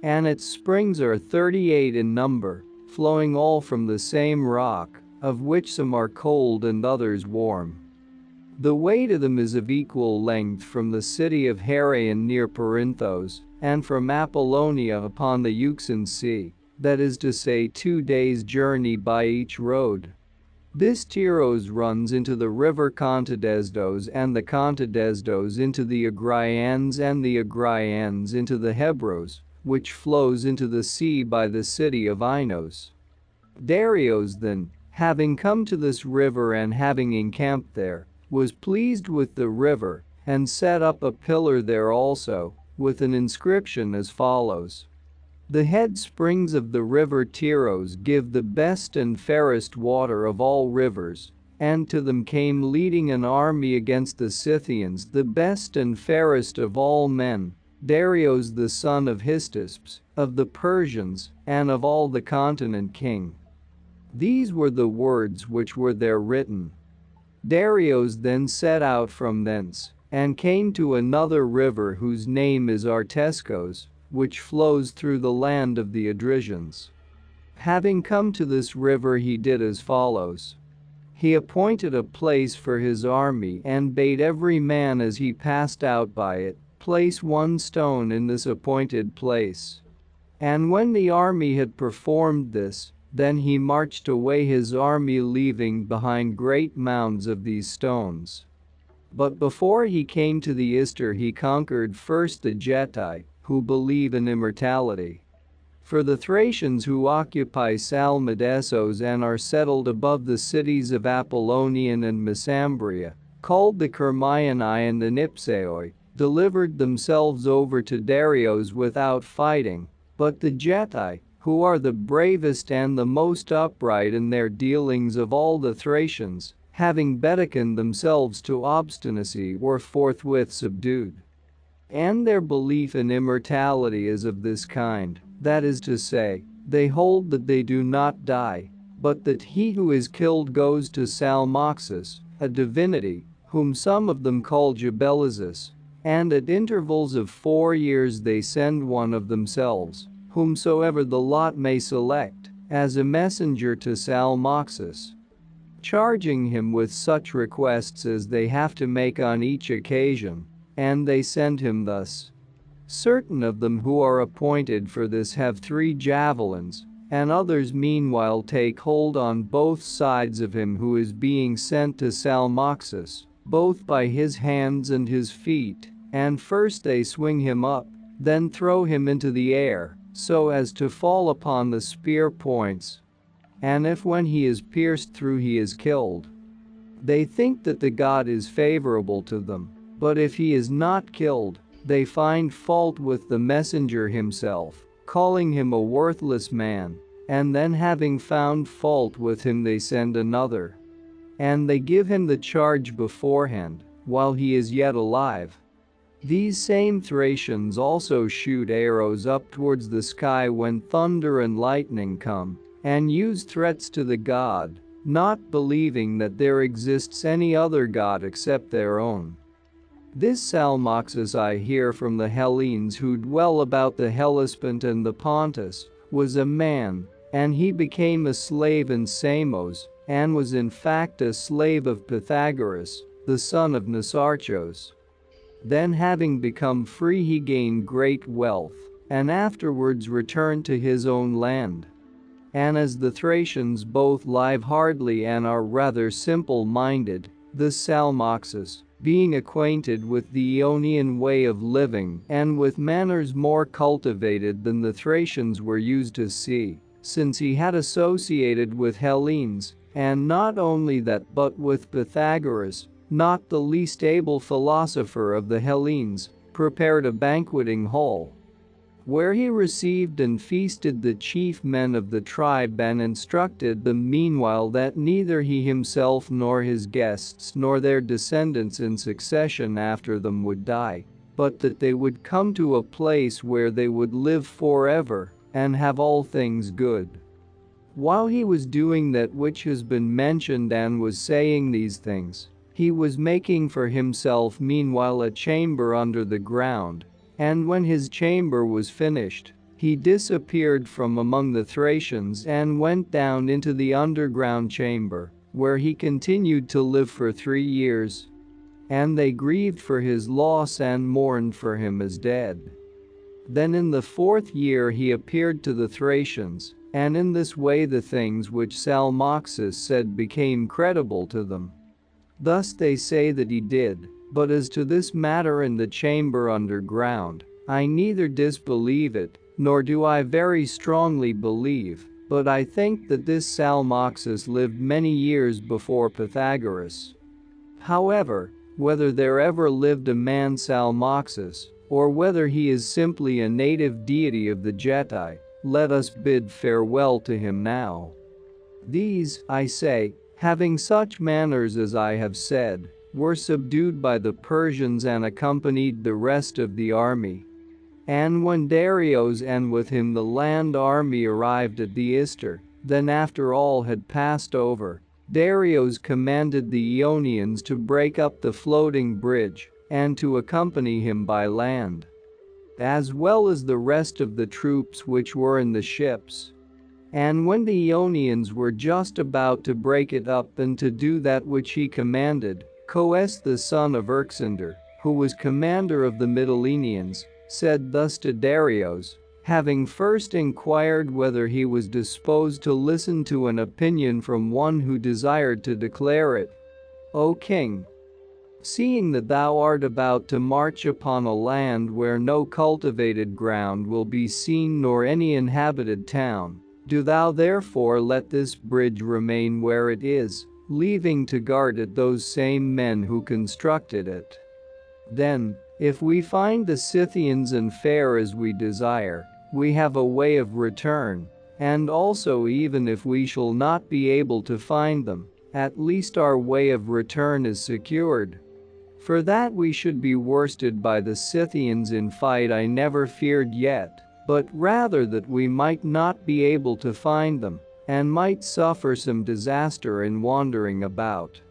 Speaker 1: And its springs are 38 in number, flowing all from the same rock, of which some are cold and others warm. The way to them is of equal length from the city of Heraeon near Perinthos, and from Apollonia upon the Euxine Sea, that is to say 2 days' journey by each road. This Tyros runs into the river Contadesdos and the Contadesdos into the Agraians and the Agraians into the Hebros, which flows into the sea by the city of Inos. Darius then, having come to this river and having encamped there, was pleased with the river, and set up a pillar there also, with an inscription as follows. The head springs of the river Tyros give the best and fairest water of all rivers, and to them came leading an army against the Scythians, the best and fairest of all men, Darius the son of Histisps, of the Persians, and of all the continent king. These were the words which were there written. Darius then set out from thence, and came to another river whose name is Artescos, which flows through the land of the Adrisians. Having come to this river he did as follows. He appointed a place for his army and bade every man as he passed out by it, place 1 stone in this appointed place. And when the army had performed this, then he marched away his army leaving behind great mounds of these stones. But before he came to the Ister he conquered first the Getae, who believe in immortality. For the Thracians who occupy Salmydessos and are settled above the cities of Apollonian and Messambria, called the Kermioni and the Nipseoi, delivered themselves over to Darius without fighting, but the Getae, who are the bravest and the most upright in their dealings of all the Thracians, having betakened themselves to obstinacy were forthwith subdued. And their belief in immortality is of this kind, that is to say, they hold that they do not die, but that he who is killed goes to Salmoxis, a divinity, whom some of them call Jabelizis, and at intervals of 4 years they send one of themselves, whomsoever the lot may select, as a messenger to Salmoxis, charging him with such requests as they have to make on each occasion, and they send him thus. Certain of them who are appointed for this have 3 javelins, and others meanwhile take hold on both sides of him who is being sent to Salmoxis, both by his hands and his feet, and first they swing him up, then throw him into the air, so as to fall upon the spear points. And if when he is pierced through he is killed, they think that the god is favorable to them, but if he is not killed, they find fault with the messenger himself, calling him a worthless man, and then having found fault with him they send another. And they give him the charge beforehand, while he is yet alive. These same Thracians also shoot arrows up towards the sky when thunder and lightning come, and use threats to the god, not believing that there exists any other god except their own. This Salmoxis I hear from the Hellenes who dwell about the Hellespont and the Pontus, was a man, and he became a slave in Samos, and was in fact a slave of Pythagoras, the son of Nisarchos. Then having become free he gained great wealth, and afterwards returned to his own land. And as the Thracians both live hardly and are rather simple-minded, this Salmoxis, being acquainted with the Ionian way of living and with manners more cultivated than the Thracians were used to see, since he had associated with Hellenes, and not only that but with Pythagoras, not the least able philosopher of the Hellenes, prepared a banqueting hall, where he received and feasted the chief men of the tribe and instructed them meanwhile that neither he himself nor his guests nor their descendants in succession after them would die, but that they would come to a place where they would live forever and have all things good. While he was doing that which has been mentioned and was saying these things, he was making for himself meanwhile a chamber under the ground, and when his chamber was finished, he disappeared from among the Thracians and went down into the underground chamber, where he continued to live for 3 years. And they grieved for his loss and mourned for him as dead. Then in the 4th year he appeared to the Thracians, and in this way the things which Salmoxis said became credible to them. Thus they say that he did, but as to this matter in the chamber underground, I neither disbelieve it, nor do I very strongly believe, but I think that this Salmoxis lived many years before Pythagoras. However, whether there ever lived a man Salmoxis, or whether he is simply a native deity of the Getae, let us bid farewell to him now. These, I say, having such manners as I have said, were subdued by the Persians and accompanied the rest of the army. And when Darius and with him the land army arrived at the Ister, then after all had passed over, Darius commanded the Ionians to break up the floating bridge and to accompany him by land, as well as the rest of the troops which were in the ships. And when the Ionians were just about to break it up and to do that which he commanded, Coes the son of Erxander, who was commander of the Mytileneans, said thus to Darius, having first inquired whether he was disposed to listen to an opinion from one who desired to declare it. O king, seeing that thou art about to march upon a land where no cultivated ground will be seen nor any inhabited town, do thou therefore let this bridge remain where it is, leaving to guard it those same men who constructed it. Then, if we find the Scythians and fare as we desire, we have a way of return, and also even if we shall not be able to find them, at least our way of return is secured. For that we should be worsted by the Scythians in fight I never feared yet, but rather that we might not be able to find them, and might suffer some disaster in wandering about.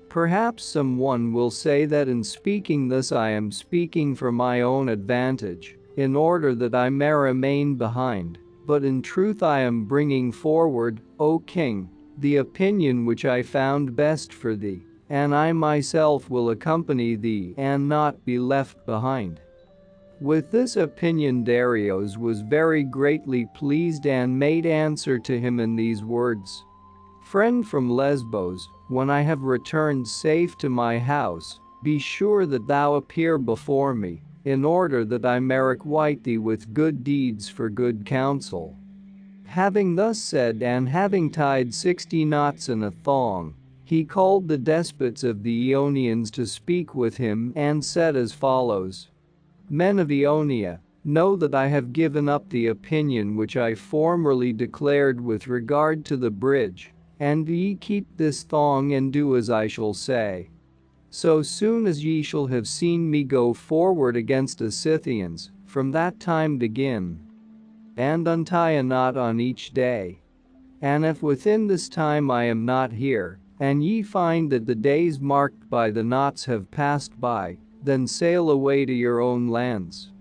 Speaker 1: Perhaps someone will say that in speaking this I am speaking for my own advantage, in order that I may remain behind, but in truth I am bringing forward, O king, the opinion which I found best for thee, and I myself will accompany thee and not be left behind. With this opinion Darius was very greatly pleased and made answer to him in these words. Friend from Lesbos, when I have returned safe to my house, be sure that thou appear before me, in order that I may requite thee with good deeds for good counsel. Having thus said and having tied 60 knots in a thong, he called the despots of the Ionians to speak with him and said as follows. Men of Ionia, know that I have given up the opinion which I formerly declared with regard to the bridge, and ye keep this thong and do as I shall say. So soon as ye shall have seen me go forward against the Scythians, from that time begin, and untie a knot on each day. And if within this time I am not here, and ye find that the days marked by the knots have passed by, then sail away to your own lands.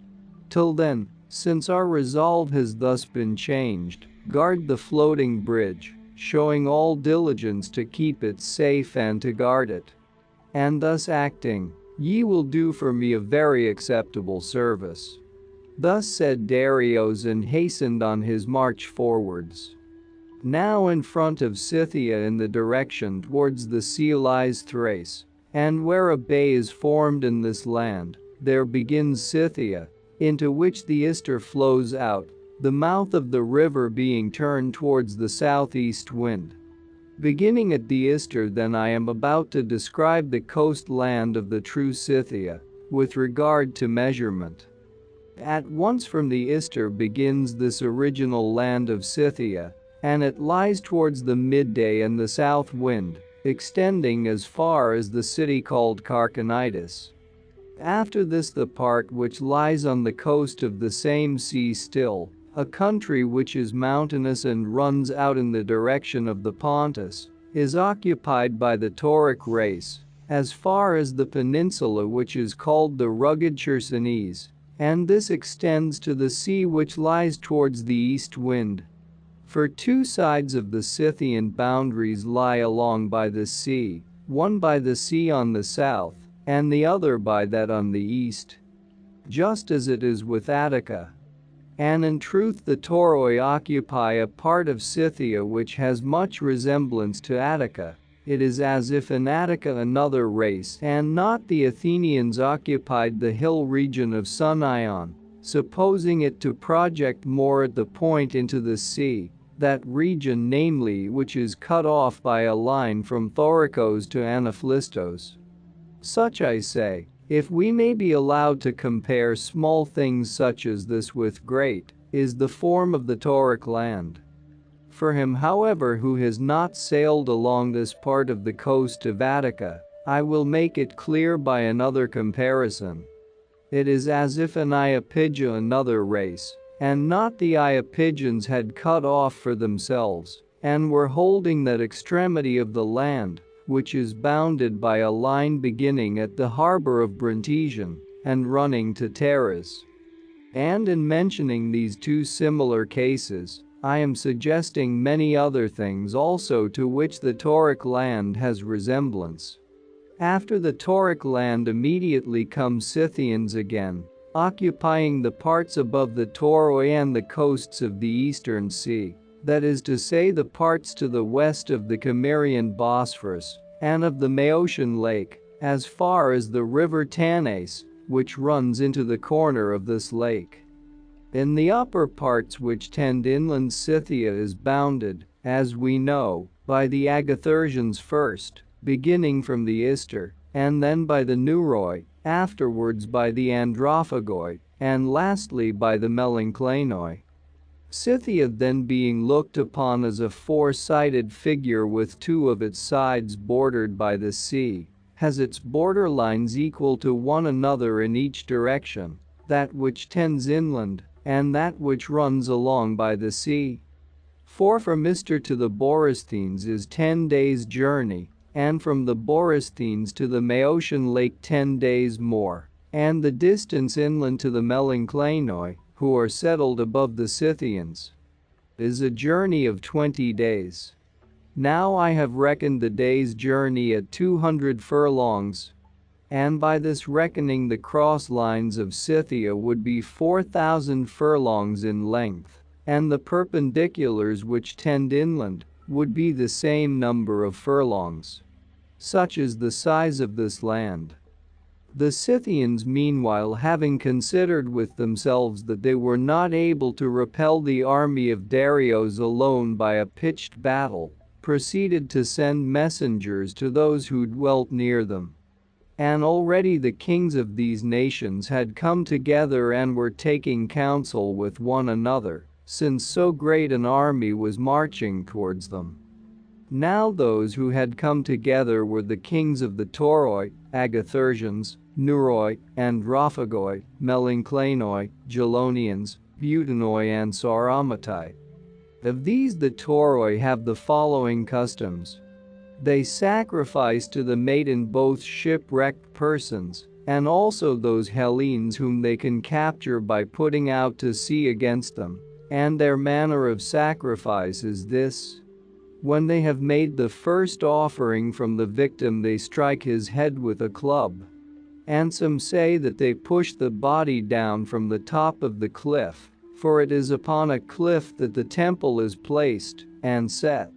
Speaker 1: Till then, since our resolve has thus been changed, guard the floating bridge, showing all diligence to keep it safe and to guard it. And thus acting, ye will do for me a very acceptable service." Thus said Darius and hastened on his march forwards. Now in front of Scythia in the direction towards the sea lies Thrace, and where a bay is formed in this land, there begins Scythia, into which the Ister flows out, the mouth of the river being turned towards the southeast wind. Beginning at the Ister, then I am about to describe the coastland of the true Scythia, with regard to measurement. At once from the Ister begins this original land of Scythia, and it lies towards the midday and the south wind, extending as far as the city called Carchanitis. After this the part which lies on the coast of the same sea still, a country which is mountainous and runs out in the direction of the Pontus, is occupied by the Tauric race, as far as the peninsula which is called the rugged Chersonese, and this extends to the sea which lies towards the east wind. For two sides of the Scythian boundaries lie along by the sea, one by the sea on the south, and the other by that on the east. Just as it is with Attica. And in truth the Tauroi occupy a part of Scythia which has much resemblance to Attica. It is as if in Attica another race and not the Athenians occupied the hill region of Sunion, supposing it to project more at the point into the sea, that region namely which is cut off by a line from Thoricos to Anaphlistos. Such I say, if we may be allowed to compare small things such as this with great, is the form of the Tauric land. For him however who has not sailed along this part of the coast of Attica, I will make it clear by another comparison. It is as if an Iapygia another race, and not the Iapygians had cut off for themselves, and were holding that extremity of the land, which is bounded by a line beginning at the harbor of Bruntesion, and running to Taurus. And in mentioning these two similar cases, I am suggesting many other things also to which the Tauric land has resemblance. After the Tauric land immediately come Scythians again, occupying the parts above the Tauroi and the coasts of the eastern sea, that is to say the parts to the west of the Cimmerian Bosphorus, and of the Maeotian lake, as far as the river Tanais, which runs into the corner of this lake. In the upper parts which tend inland Scythia is bounded, as we know, by the Agathyrsians first, beginning from the Ister, and then by the Neuroi, afterwards by the Androphagoi, and lastly by the Melanchlaenoi. Scythia then being looked upon as a four-sided figure with two of its sides bordered by the sea, has its border lines equal to one another in each direction, that which tends inland, and that which runs along by the sea. For from Ister to the Borysthenes is 10 days' journey, and from the Borysthenes to the Maeotian lake 10 days more, and the distance inland to the Melanchlaenoi, who are settled above the Scythians, is a journey of 20 days. Now I have reckoned the day's journey at 200 furlongs. And by this reckoning the cross lines of Scythia would be 4,000 furlongs in length, and the perpendiculars which tend inland would be the same number of furlongs. Such is the size of this land. The Scythians meanwhile, having considered with themselves that they were not able to repel the army of Darius alone by a pitched battle, proceeded to send messengers to those who dwelt near them. And already the kings of these nations had come together and were taking counsel with one another, since so great an army was marching towards them. Now those who had come together were the kings of the Tauroi, Agathyrsians, Neuroi, Androphagoi, Melanchlaenoi, Gelonians, Butanoi and Sauramatai. Of these, the Toroi have the following customs. They sacrifice to the maiden both shipwrecked persons and also those Hellenes whom they can capture by putting out to sea against them. And their manner of sacrifice is this. When they have made the first offering from the victim, they strike his head with a club. And some say that they push the body down from the top of the cliff, for it is upon a cliff that the temple is placed, and set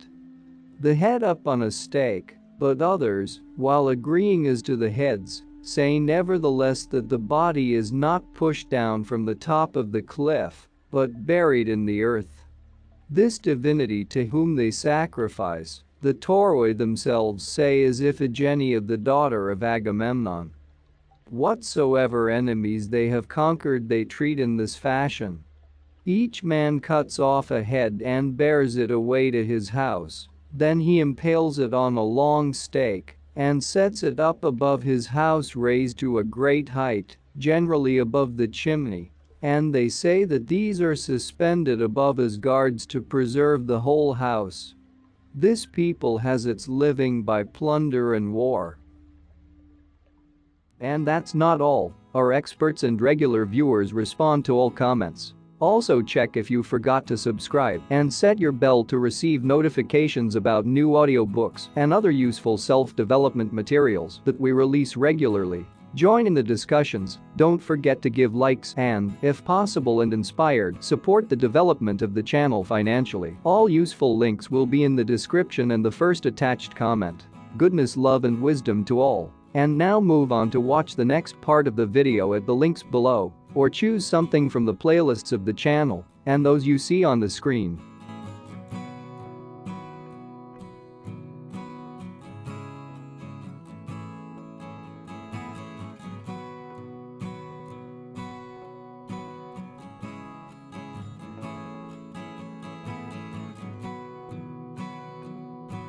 Speaker 1: the head up on a stake. But others, while agreeing as to the heads, say nevertheless that the body is not pushed down from the top of the cliff, but buried in the earth. This divinity to whom they sacrifice, the Toroi themselves say is Iphigenia, the daughter of Agamemnon. Whatsoever enemies they have conquered they treat in this fashion. Each man cuts off a head and bears it away to his house. Then he impales it on a long stake and sets it up above his house, raised to a great height, generally above the chimney. And they say that these are suspended above as guards to preserve the whole house. This people has its living by plunder and war. And that's not all. Our experts and regular viewers respond to all comments. Also check if you forgot to subscribe and set your bell to receive notifications about new audiobooks and other useful self-development materials that we release regularly. Join in the discussions, don't forget to give likes and, if possible and inspired, support the development of the channel financially. All useful links will be in the description and the first attached comment. Goodness, love and wisdom to all. And now move on to watch the next part of the video at the links below, or choose something from the playlists of the channel and those you see on the screen.